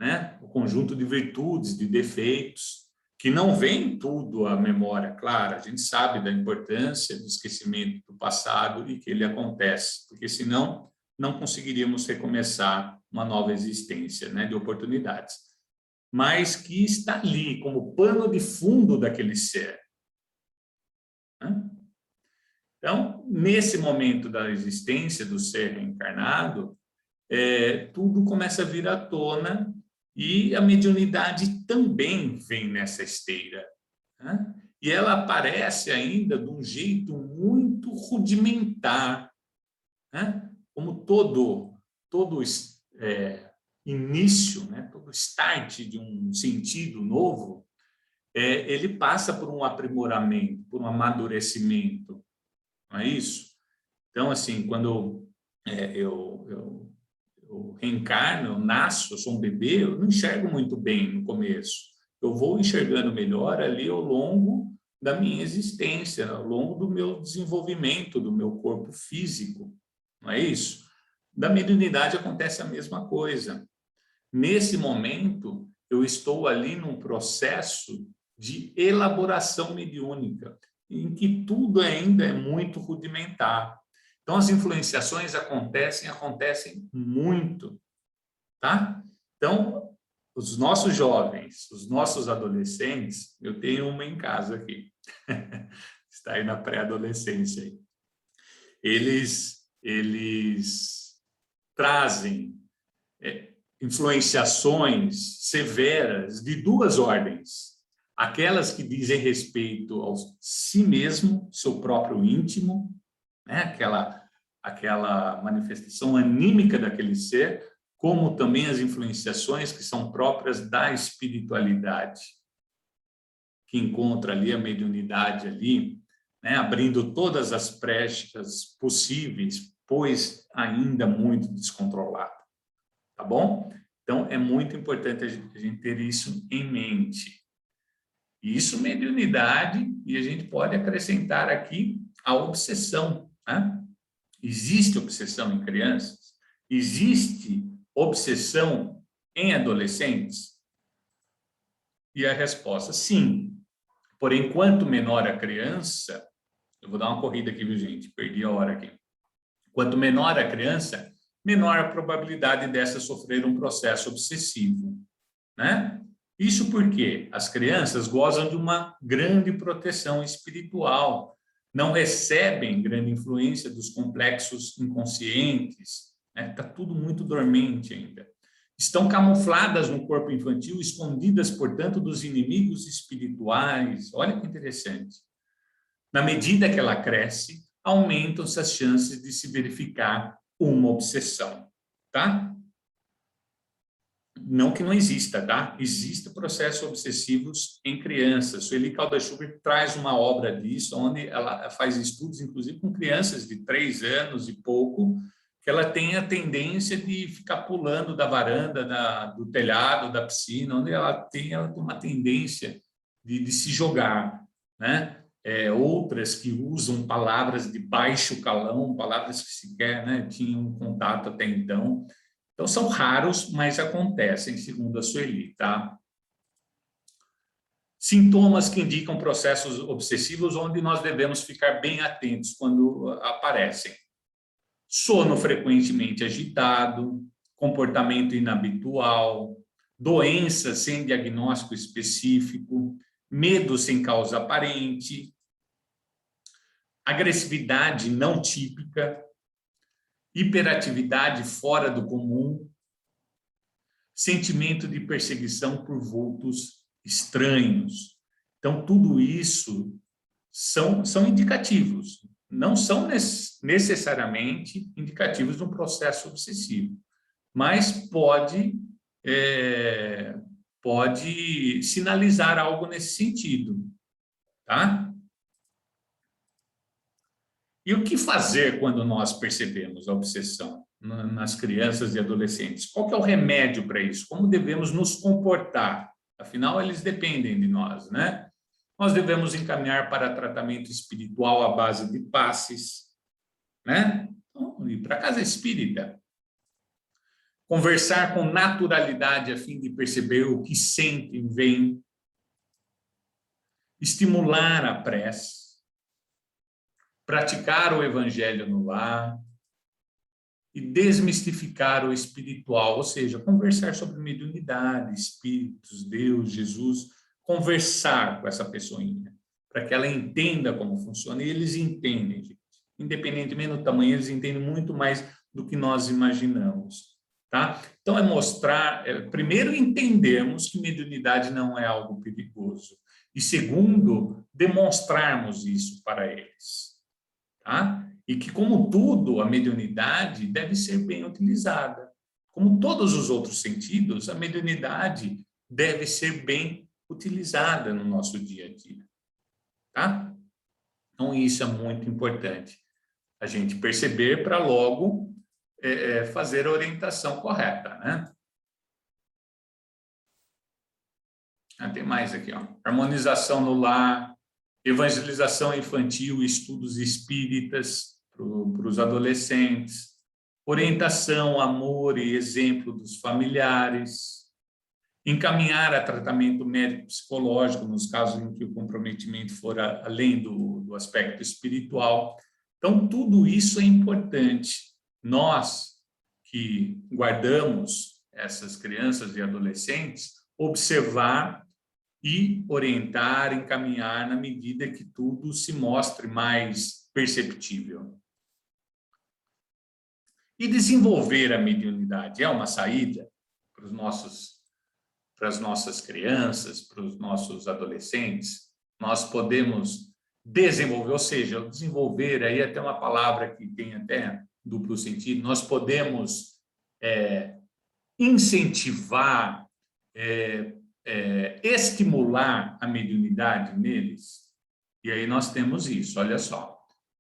né? O conjunto de virtudes, de defeitos, que não vem tudo à memória, claro, a gente sabe da importância do esquecimento do passado e que ele acontece, porque senão não conseguiríamos recomeçar uma nova existência, né, de oportunidades, mas que está ali como pano de fundo daquele ser, né? Então, nesse momento da existência do ser reencarnado, tudo começa a vir à tona e a mediunidade também vem nessa esteira, né? E ela aparece ainda de um jeito muito rudimentar, né? Como todo início, né? Todo start de um sentido novo, ele passa por um aprimoramento, por um amadurecimento, não é isso? Então, assim, quando eu reencarno, eu nasço, eu sou um bebê, eu não enxergo muito bem no começo. Eu vou enxergando melhor ali ao longo da minha existência, ao longo do meu desenvolvimento, do meu corpo físico, não é isso? Da mediunidade acontece a mesma coisa. Nesse momento, eu estou ali num processo de elaboração mediúnica, em que tudo ainda é muito rudimentar. Então, as influenciações acontecem muito, tá? Então, os nossos jovens, os nossos adolescentes, eu tenho uma em casa aqui, está aí na pré-adolescência. Eles trazem influenciações severas de duas ordens. Aquelas que dizem respeito ao si mesmo, seu próprio íntimo, né? Aquela manifestação anímica daquele ser, como também as influenciações que são próprias da espiritualidade, que encontra ali a mediunidade ali, né? Abrindo todas as brechas possíveis, pois ainda muito descontrolado, tá bom? Então, é muito importante a gente ter isso em mente. Isso, mediunidade, e a gente pode acrescentar aqui a obsessão, né? Existe obsessão em crianças? Existe obsessão em adolescentes? E a resposta, sim. Porém, quanto menor a criança, eu vou dar uma corrida aqui, viu, gente? Perdi a hora aqui. Quanto menor a criança, menor a probabilidade dessa sofrer um processo obsessivo, né? Isso porque as crianças gozam de uma grande proteção espiritual, não recebem grande influência dos complexos inconscientes, né? Tá tudo muito dormente ainda. Estão camufladas no corpo infantil, escondidas, portanto, dos inimigos espirituais. Olha que interessante. Na medida que ela cresce, aumentam-se as chances de se verificar uma obsessão, tá? Não que não exista, tá? Existem processos obsessivos em crianças. Sueli Caldas-Schubert traz uma obra disso, onde ela faz estudos, inclusive, com crianças de 3 anos e pouco, que ela tem a tendência de ficar pulando da varanda, do telhado, da piscina, onde ela tem uma tendência de se jogar, né? Outras que usam palavras de baixo calão, palavras que sequer, né, tinham contato até então. Então, são raros, mas acontecem, segundo a Sueli, tá? Sintomas que indicam processos obsessivos onde nós devemos ficar bem atentos quando aparecem. Sono frequentemente agitado, comportamento inabitual, doença sem diagnóstico específico, medo sem causa aparente, agressividade não típica, hiperatividade fora do comum, sentimento de perseguição por vultos estranhos. Então, tudo isso são indicativos, não são necessariamente indicativos de um processo obsessivo, mas pode sinalizar algo nesse sentido, tá? E o que fazer quando nós percebemos a obsessão nas crianças e adolescentes? Qual que é o remédio para isso? Como devemos nos comportar? Afinal, eles dependem de nós, né? Nós devemos encaminhar para tratamento espiritual à base de passes, né? Então, ir para a casa espírita. Conversar com naturalidade a fim de perceber o que sentem, veem. Estimular a prece. Praticar o evangelho no lar e desmistificar o espiritual, ou seja, conversar sobre mediunidade, espíritos, Deus, Jesus, conversar com essa pessoinha, para que ela entenda como funciona, e eles entendem, gente. independentemente do tamanho, eles entendem muito mais do que nós imaginamos, tá? Então, é mostrar, primeiro, entendermos que mediunidade não é algo perigoso. E segundo, demonstrarmos isso para eles, tá? E que, como tudo, a mediunidade deve ser bem utilizada. Como todos os outros sentidos, a mediunidade deve ser bem utilizada no nosso dia a dia, tá? Então, isso é muito importante, a gente perceber para logo fazer a orientação correta, né? Tem mais aqui, ó. Harmonização no lar, evangelização infantil, estudos espíritas para os adolescentes, orientação, amor e exemplo dos familiares, encaminhar a tratamento médico-psicológico nos casos em que o comprometimento for além do aspecto espiritual. Então, tudo isso é importante. Nós que guardamos essas crianças e adolescentes, observar e orientar, encaminhar na medida que tudo se mostre mais perceptível. E desenvolver a mediunidade é uma saída para as nossas crianças, para os nossos adolescentes. Nós podemos desenvolver, ou seja, desenvolver, aí até uma palavra que tem até duplo sentido, nós podemos incentivar, estimular a mediunidade neles. E aí nós temos isso, olha só.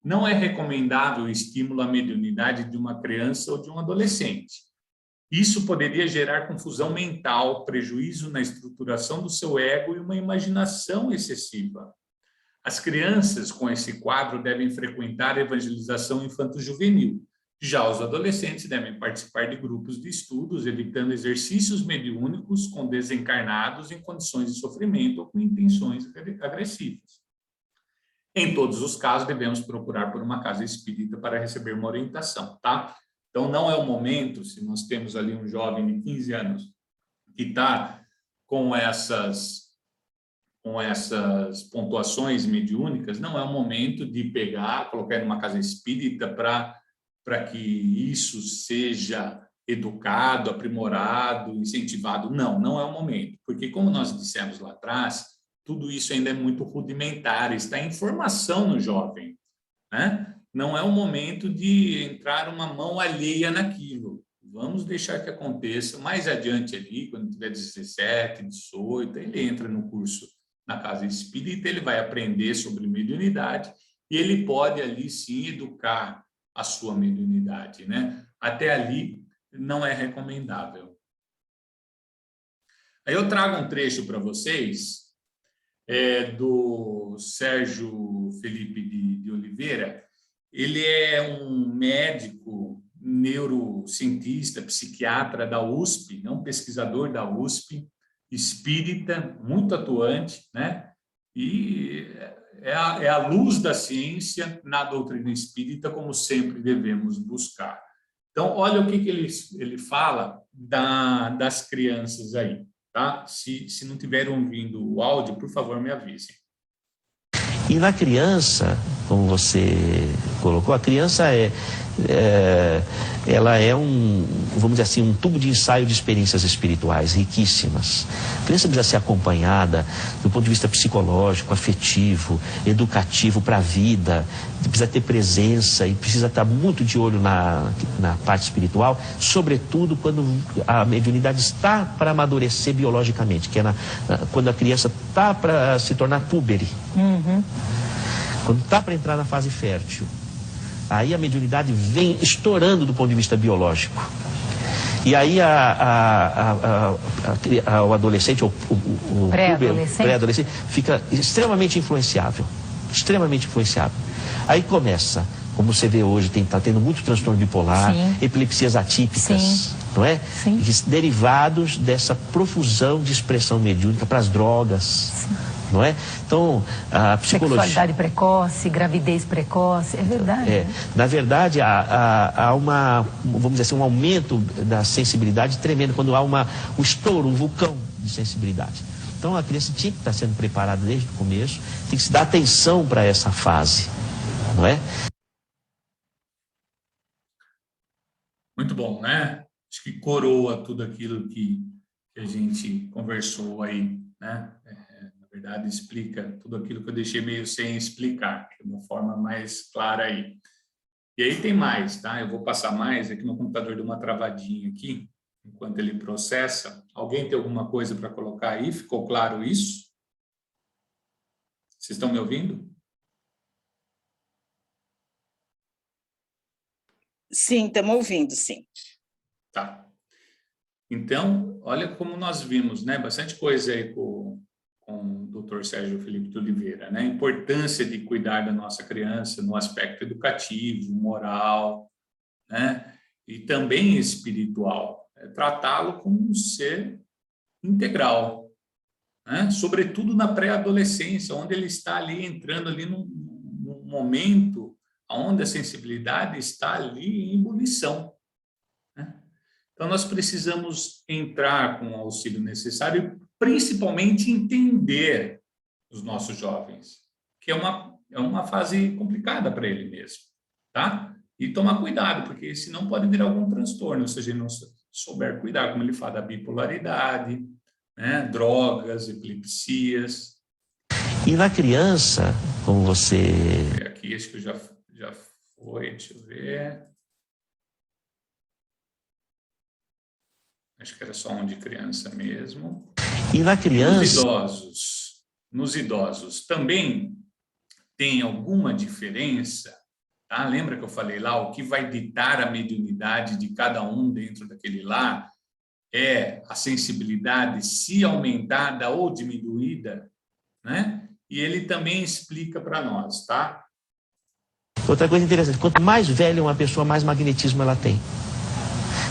Não é recomendável o estímulo à mediunidade de uma criança ou de um adolescente. Isso poderia gerar confusão mental, prejuízo na estruturação do seu ego e uma imaginação excessiva. As crianças com esse quadro devem frequentar a evangelização infanto-juvenil. Já os adolescentes devem participar de grupos de estudos, evitando exercícios mediúnicos com desencarnados em condições de sofrimento ou com intenções agressivas. Em todos os casos, devemos procurar por uma casa espírita para receber uma orientação, tá? Então, não é o momento, se nós temos ali um jovem de 15 anos que está com essas pontuações mediúnicas, não é o momento de pegar, colocar numa casa espírita para que isso seja educado, aprimorado, incentivado. Não é o momento, porque como nós dissemos lá atrás, tudo isso ainda é muito rudimentar, está em formação no jovem, né? Não é o momento de entrar uma mão alheia naquilo. Vamos deixar que aconteça mais adiante ali, quando tiver 17, 18, ele entra no curso na casa espírita, ele vai aprender sobre mediunidade e ele pode ali sim educar a sua mediunidade, né? Até ali não é recomendável. Aí eu trago um trecho para vocês do Sérgio Felipe de Oliveira. Ele é um médico, neurocientista, psiquiatra da USP, um pesquisador da USP, espírita, muito atuante, né? E é a luz da ciência na doutrina espírita, como sempre devemos buscar. Então, olha o que ele fala das crianças aí, tá? Se não tiverem ouvindo o áudio, por favor, me avisem. E na criança, como você colocou, a criança ela é vamos dizer assim, um tubo de ensaio de experiências espirituais riquíssimas. A criança precisa ser acompanhada do ponto de vista psicológico, afetivo, educativo para a vida, precisa ter presença e precisa estar muito de olho na parte espiritual, sobretudo quando a mediunidade está para amadurecer biologicamente, que é quando a criança está para se tornar púbere. Uhum. Quando está para entrar na fase fértil. Aí a mediunidade vem estourando do ponto de vista biológico. E aí o adolescente, o pré-adolescente, fica extremamente influenciável. Extremamente influenciável. Aí começa, como você vê hoje, está tendo muito transtorno bipolar, sim, epilepsias atípicas, sim, não é? Sim. Derivados dessa profusão de expressão mediúnica para as drogas. Sim. Não é? Então, a psicologia... Sexualidade precoce, gravidez precoce, é verdade. Na verdade, há vamos dizer assim, um aumento da sensibilidade tremendo quando há um estouro, um vulcão de sensibilidade. Então, a criança tinha que estar sendo preparada desde o começo, tem que se dar atenção para essa fase, não é? muito bom, né? Acho que coroa tudo aquilo que a gente conversou aí, né? Na verdade, explica tudo aquilo que eu deixei meio sem explicar, de uma forma mais clara aí. E aí tem mais, tá? Eu vou passar mais, aqui no computador deu uma travadinha aqui, enquanto ele processa. Alguém tem alguma coisa para colocar aí? Ficou claro isso? Vocês estão me ouvindo? Sim, estamos ouvindo, sim. Tá. Então, olha como nós vimos, né? Bastante coisa aí com o Dr. Sérgio Felipe de Oliveira, né? A importância de cuidar da nossa criança no aspecto educativo, moral, né? E também espiritual. Tratá-lo como um ser integral, né? Sobretudo na pré-adolescência, onde ele está ali entrando ali num momento onde a sensibilidade está ali em ebulição, né? Então, nós precisamos entrar com o auxílio necessário, principalmente entender os nossos jovens, que é uma fase complicada para ele mesmo, tá? E tomar cuidado, porque senão pode virar algum transtorno, se a gente não souber cuidar, como ele fala, da bipolaridade, né? Drogas, epilepsias. E na criança, como você... Aqui, acho que já foi, deixa eu ver... Acho que era só um de criança mesmo. E na criança... Nos idosos também tem alguma diferença, tá? Lembra que eu falei lá, o que vai ditar a mediunidade de cada um dentro daquele lá é a sensibilidade, se aumentada ou diminuída, né? E ele também explica para nós, tá? Outra coisa interessante, quanto mais velha uma pessoa, mais magnetismo ela tem.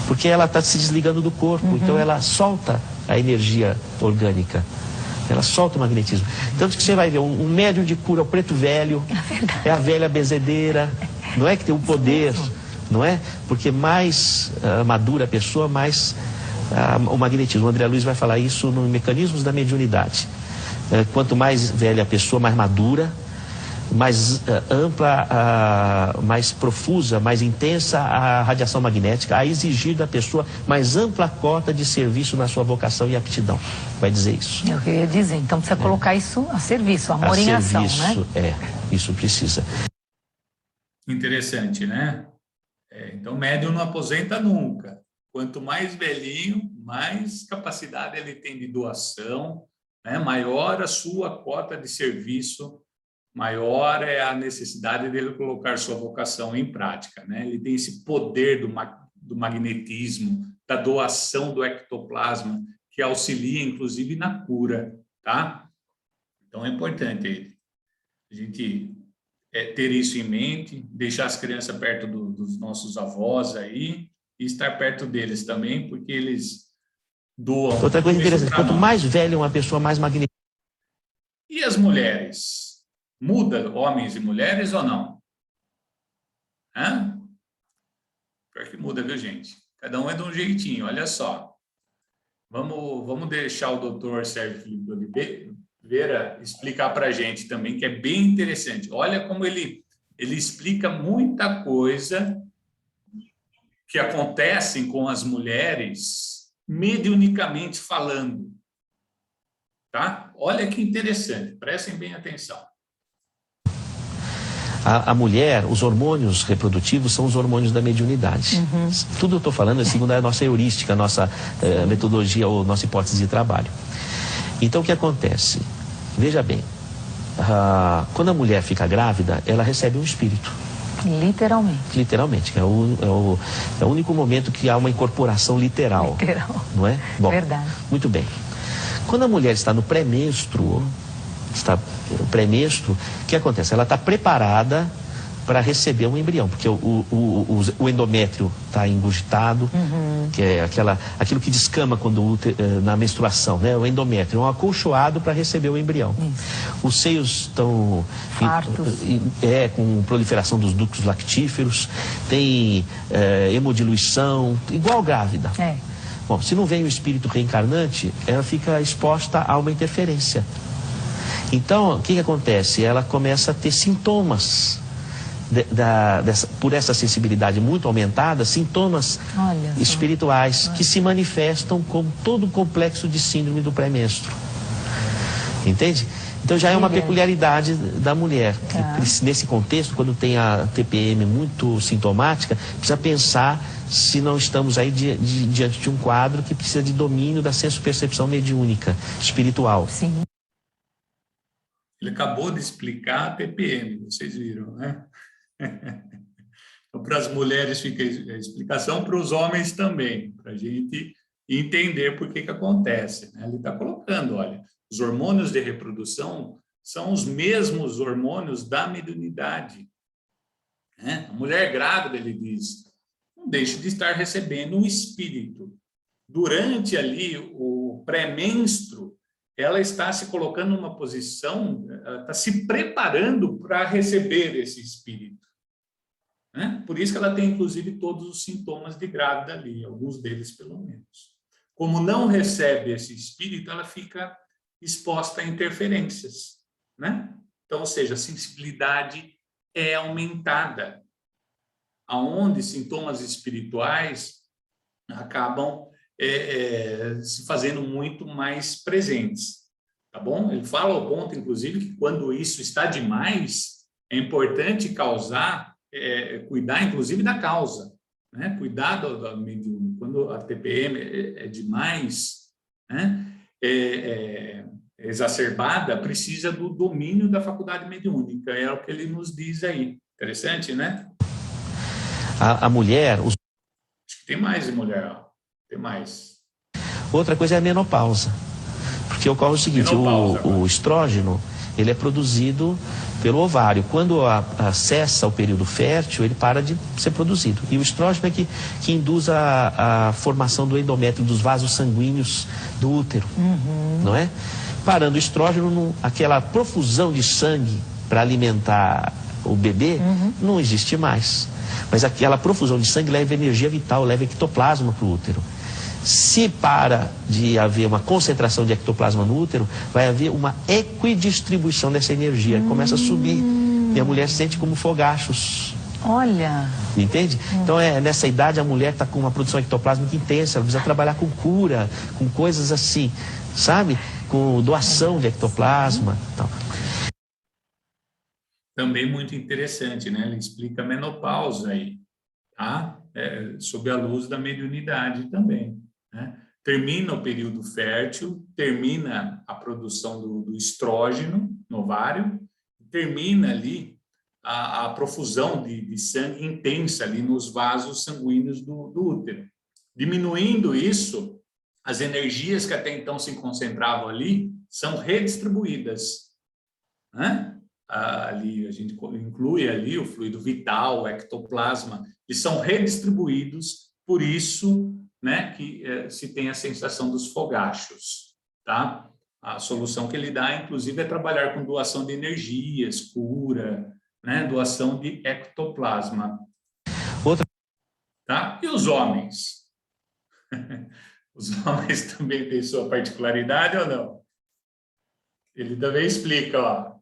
Porque ela está se desligando do corpo, então ela solta a energia orgânica, ela solta o magnetismo. Tanto que você vai ver, um médium de cura, o preto velho, é a velha benzedeira, não é que tem um poder, não é? Porque mais madura a pessoa, mais o magnetismo. O André Luiz vai falar isso no Mecanismos da Mediunidade. Quanto mais velha a pessoa, mais madura, mais ampla, mais profusa, mais intensa a radiação magnética, a exigir da pessoa mais ampla cota de serviço na sua vocação e aptidão. Vai dizer isso. É o que eu ia dizer. Então precisa colocar isso a serviço, amor em ação, né? Isso precisa. Interessante, né? Então, médium não aposenta nunca. Quanto mais velhinho, mais capacidade ele tem de doação, né? Maior a sua cota de serviço, maior é a necessidade dele colocar sua vocação em prática, né? Ele tem esse poder do magnetismo, da doação do ectoplasma, que auxilia, inclusive, na cura, tá? Então, é importante a gente ter isso em mente, deixar as crianças perto dos nossos avós aí, e estar perto deles também, porque eles doam. Outra coisa interessante, quanto mais velha uma pessoa, mais magnetismo. E as mulheres? Muda homens e mulheres ou não? Pior que muda, viu, gente? Cada um é de um jeitinho, olha só. Vamos deixar o doutor Sérgio Felipe de Oliveira explicar para a gente também, que é bem interessante. Olha como ele explica muita coisa que acontecem com as mulheres mediunicamente falando. Tá? Olha que interessante, prestem bem atenção. A mulher, os hormônios reprodutivos são os hormônios da mediunidade. Tudo eu estou falando é segundo a nossa heurística, a nossa metodologia ou nossa hipótese de trabalho. Então, o que acontece? Veja bem, quando a mulher fica grávida, ela recebe um espírito. Literalmente. Literalmente. É o único momento que há uma incorporação literal. Não é? Bom, verdade. Muito bem. Quando a mulher está no pré-menstruo, o que acontece? Ela está preparada para receber um embrião, porque o endométrio está engurgitado, que é aquilo que descama na menstruação, né? O endométrio é um acolchoado para receber o embrião. Os seios estão com proliferação dos ductos lactíferos, tem hemodiluição, igual grávida. Bom, se não vem o espírito reencarnante, ela fica exposta a uma interferência. Então, o que acontece? Ela começa a ter sintomas por essa sensibilidade muito aumentada, sintomas espirituais que se manifestam como todo o complexo de síndrome do pré-menstruo. Entende? Então já é uma peculiaridade da mulher. Que, nesse contexto, quando tem a TPM muito sintomática, precisa pensar se não estamos aí diante de um quadro que precisa de domínio da senso-percepção mediúnica, espiritual. Sim. Ele acabou de explicar a TPM, vocês viram, né? Então, para as mulheres fica a explicação, para os homens também, para a gente entender por que acontece, né? Ele está colocando, olha, os hormônios de reprodução são os mesmos hormônios da mediunidade, né? A mulher grávida, ele diz, não deixe de estar recebendo um espírito. Durante ali o pré-menstruo, ela está se colocando numa posição, ela está se preparando para receber esse espírito, né? Por isso que ela tem, inclusive, todos os sintomas de grávida ali, alguns deles, pelo menos. Como não recebe esse espírito, ela fica exposta a interferências, né? Então, ou seja, a sensibilidade é aumentada, aonde sintomas espirituais acabam se fazendo muito mais presentes, tá bom? Ele fala ao ponto, inclusive, que quando isso está demais, é importante cuidar, inclusive, da causa, né? Cuidar da mediúnica. Quando a TPM é demais, né? Exacerbada, precisa do domínio da faculdade mediúnica, é o que ele nos diz aí. Interessante, né? A mulher... Acho que tem mais de mulher, ó. Tem mais. Outra coisa é a menopausa, porque ocorre o seguinte, o estrógeno, ele é produzido pelo ovário. Quando cessa o período fértil, ele para de ser produzido. E o estrógeno é que induz a formação do endométrio, dos vasos sanguíneos do útero, não é? Parando o estrógeno, aquela profusão de sangue para alimentar o bebê, não existe mais. Mas aquela profusão de sangue leva energia vital, leva ectoplasma para o útero. Se para de haver uma concentração de ectoplasma no útero, vai haver uma equidistribuição dessa energia. Começa a subir. E a mulher sente como fogachos. Olha. Entende? Então, nessa idade, a mulher está com uma produção ectoplásmica intensa. Ela precisa trabalhar com cura, com coisas assim, sabe? Com doação de ectoplasma. Tal. Também muito interessante, né? Ele explica a menopausa aí, tá? Sob a luz da mediunidade também, né? Termina o período fértil, termina a produção do estrógeno no ovário, termina ali a profusão de sangue intensa ali nos vasos sanguíneos do útero. Diminuindo isso, as energias que até então se concentravam ali são redistribuídas, né? Ali a gente inclui ali o fluido vital, o ectoplasma, e são redistribuídos, por isso, né, que se tem a sensação dos fogachos, tá? A solução que ele dá, inclusive, é trabalhar com doação de energias, cura, né, doação de ectoplasma. Tá? E os homens? Os homens também têm sua particularidade ou não? Ele também explica, ó.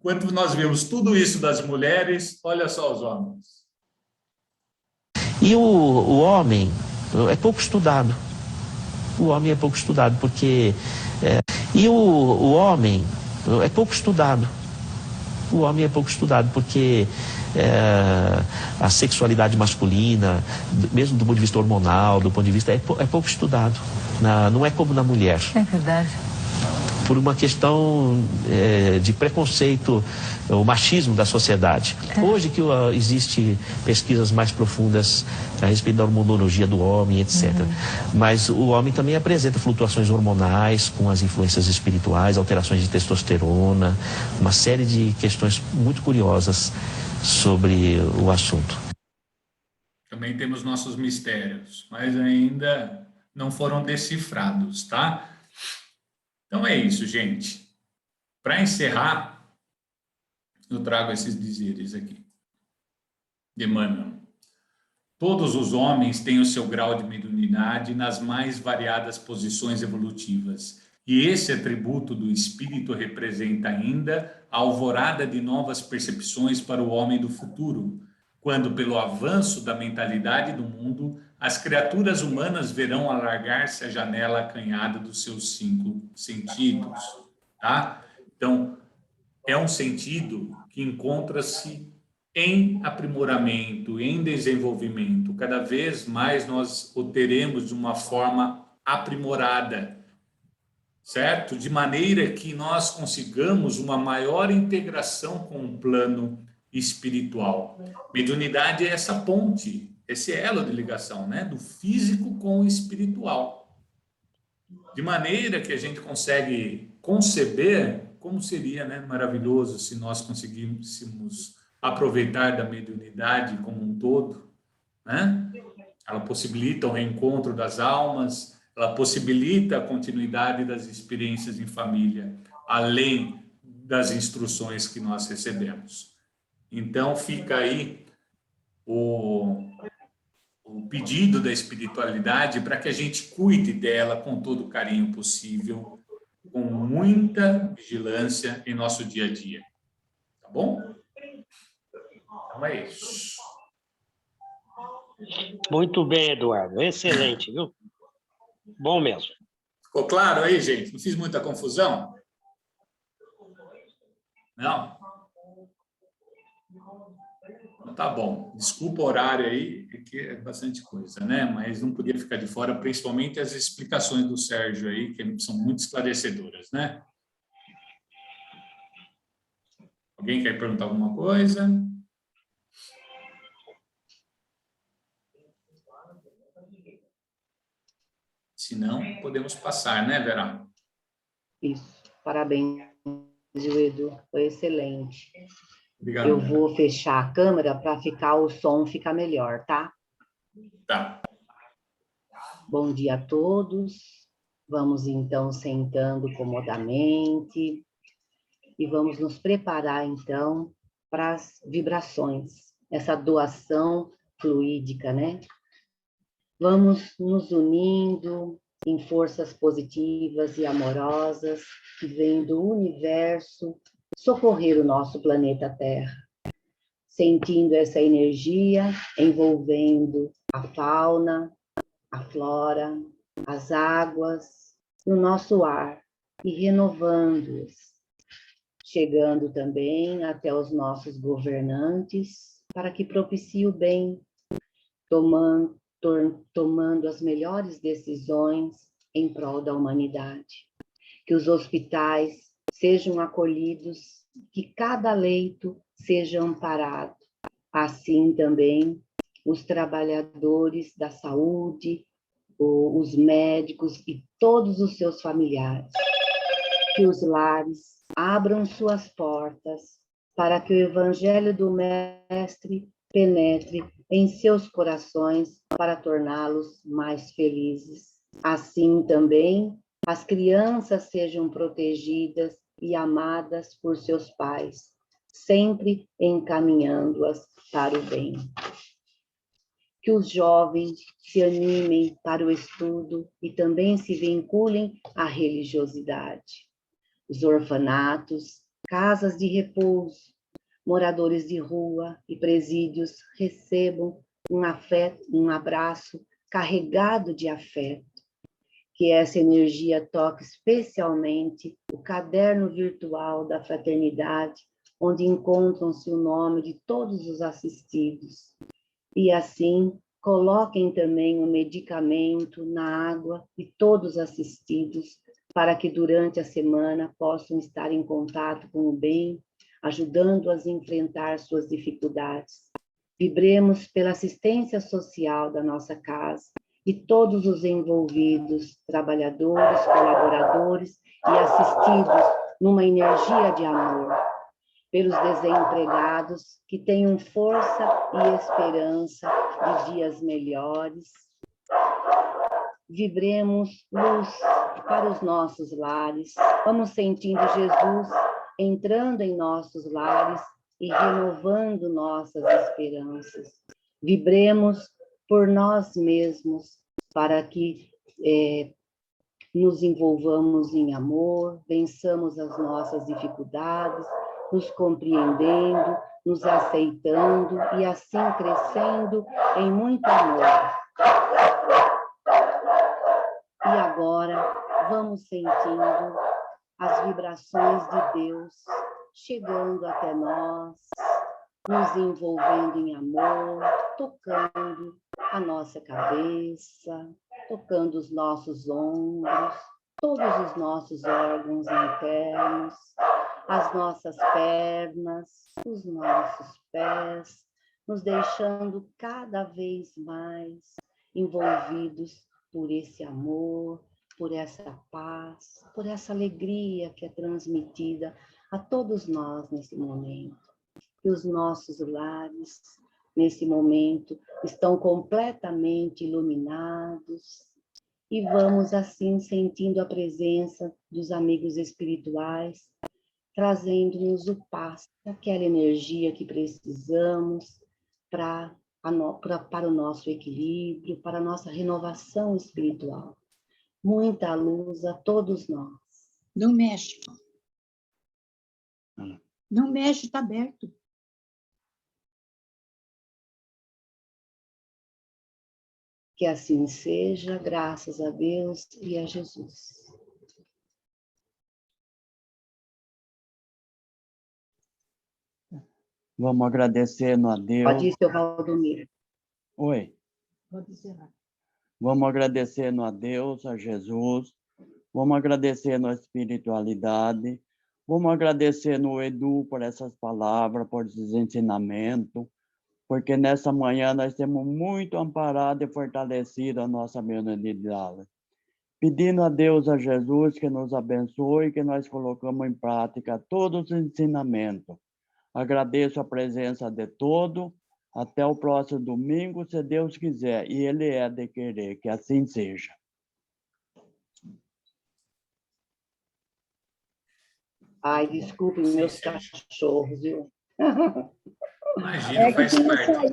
Enquanto nós vemos tudo isso das mulheres, olha só os homens. E o homem é pouco estudado. O homem é pouco estudado, porque... o homem é pouco estudado. O homem é pouco estudado, porque a sexualidade masculina, mesmo do ponto de vista hormonal, do ponto de vista... é pouco estudado. Não é como na mulher. É verdade. Por uma questão de preconceito, o machismo da sociedade. Hoje que existe pesquisas mais profundas a respeito da hormonologia do homem, etc. Mas o homem também apresenta flutuações hormonais com as influências espirituais, alterações de testosterona, uma série de questões muito curiosas sobre o assunto. Também temos nossos mistérios, mas ainda não foram decifrados, tá? Então é isso, gente. Para encerrar, eu trago esses dizeres aqui. De Emmanuel. Todos os homens têm o seu grau de mediunidade nas mais variadas posições evolutivas, e esse atributo do espírito representa ainda a alvorada de novas percepções para o homem do futuro, quando, pelo avanço da mentalidade do mundo, as criaturas humanas verão alargar-se a janela acanhada dos seus 5 sentidos, tá? Então, é um sentido que encontra-se em aprimoramento, em desenvolvimento. Cada vez mais nós o teremos de uma forma aprimorada, certo? De maneira que nós consigamos uma maior integração com o plano espiritual. Mediunidade é essa ponte, esse elo de ligação, né? Do físico com o espiritual. De maneira que a gente consegue conceber como seria, né, maravilhoso se nós conseguíssemos aproveitar da mediunidade como um todo, né? Ela possibilita o reencontro das almas, ela possibilita a continuidade das experiências em família, além das instruções que nós recebemos. Então, fica aí o pedido da espiritualidade para que a gente cuide dela com todo o carinho possível, com muita vigilância em nosso dia a dia. Tá bom? Então é isso. Muito bem, Eduardo. Excelente, viu? Bom mesmo. Ficou claro aí, gente? Não fiz muita confusão? Não? Então tá bom. Desculpa o horário aí, que é bastante coisa, né? Mas não podia ficar de fora, principalmente as explicações do Sérgio aí, que são muito esclarecedoras, né? Alguém quer perguntar alguma coisa? Se não, podemos passar, né, Vera? Isso. Parabéns, Edu. Foi excelente. Obrigado. Eu vou fechar a câmera para o som ficar melhor, tá? Tá. Bom dia a todos. Vamos, então, sentando comodamente e vamos nos preparar, então, para as vibrações, essa doação fluídica, né? Vamos nos unindo em forças positivas e amorosas que vêm do universo socorrer o nosso planeta Terra, sentindo essa energia envolvendo a fauna, a flora, as águas, o nosso ar e renovando-os, chegando também até os nossos governantes para que propicie o bem, tomando as melhores decisões em prol da humanidade. Que os hospitais sejam acolhidos, que cada leito seja amparado. Assim também os trabalhadores da saúde, os médicos e todos os seus familiares. Que os lares abram suas portas para que o Evangelho do Mestre penetre em seus corações para torná-los mais felizes. Assim também as crianças sejam protegidas e amadas por seus pais, sempre encaminhando-as para o bem. Que os jovens se animem para o estudo e também se vinculem à religiosidade. Os orfanatos, casas de repouso, moradores de rua e presídios recebam um abraço carregado de afeto. Que essa energia toque especialmente o caderno virtual da fraternidade, onde encontram-se o nome de todos os assistidos. E assim, coloquem também o medicamento na água de todos os assistidos, para que durante a semana possam estar em contato com o bem, ajudando-as a enfrentar suas dificuldades. Vibremos pela assistência social da nossa casa e todos os envolvidos, trabalhadores, colaboradores e assistidos numa energia de amor. Pelos desempregados que tenham força e esperança de dias melhores. Vibremos luz para os nossos lares. Vamos sentindo Jesus entrando em nossos lares e renovando nossas esperanças. Vibremos por nós mesmos para que nos envolvamos em amor, vençamos as nossas dificuldades nos compreendendo, nos aceitando e assim crescendo em muito amor. E agora vamos sentindo as vibrações de Deus chegando até nós, nos envolvendo em amor, tocando a nossa cabeça, tocando os nossos ombros, todos os nossos órgãos internos, as nossas pernas, os nossos pés, nos deixando cada vez mais envolvidos por esse amor, por essa paz, por essa alegria que é transmitida a todos nós nesse momento. E os nossos lares, nesse momento, estão completamente iluminados e vamos assim sentindo a presença dos amigos espirituais, trazendo-nos o paz, aquela energia que precisamos para o nosso equilíbrio, para a nossa renovação espiritual. Muita luz a todos nós. Não mexe. Não mexe, está aberto. Que assim seja, graças a Deus e a Jesus. Vamos agradecendo a Deus. Pode ir, seu Valdomiro. Oi. Pode encerrar. Vamos agradecendo a Deus, a Jesus. Vamos agradecendo a espiritualidade. Vamos agradecendo o Edu por essas palavras, por esses ensinamentos, porque nessa manhã nós temos muito amparado e fortalecido a nossa mediunidade. Pedindo a Deus, a Jesus, que nos abençoe, que nós colocamos em prática todos os ensinamentos. Agradeço a presença de todos. Até o próximo domingo, se Deus quiser. E Ele é de querer, que assim seja. Ai, desculpe meus cachorros, viu? Imagina, faz parte.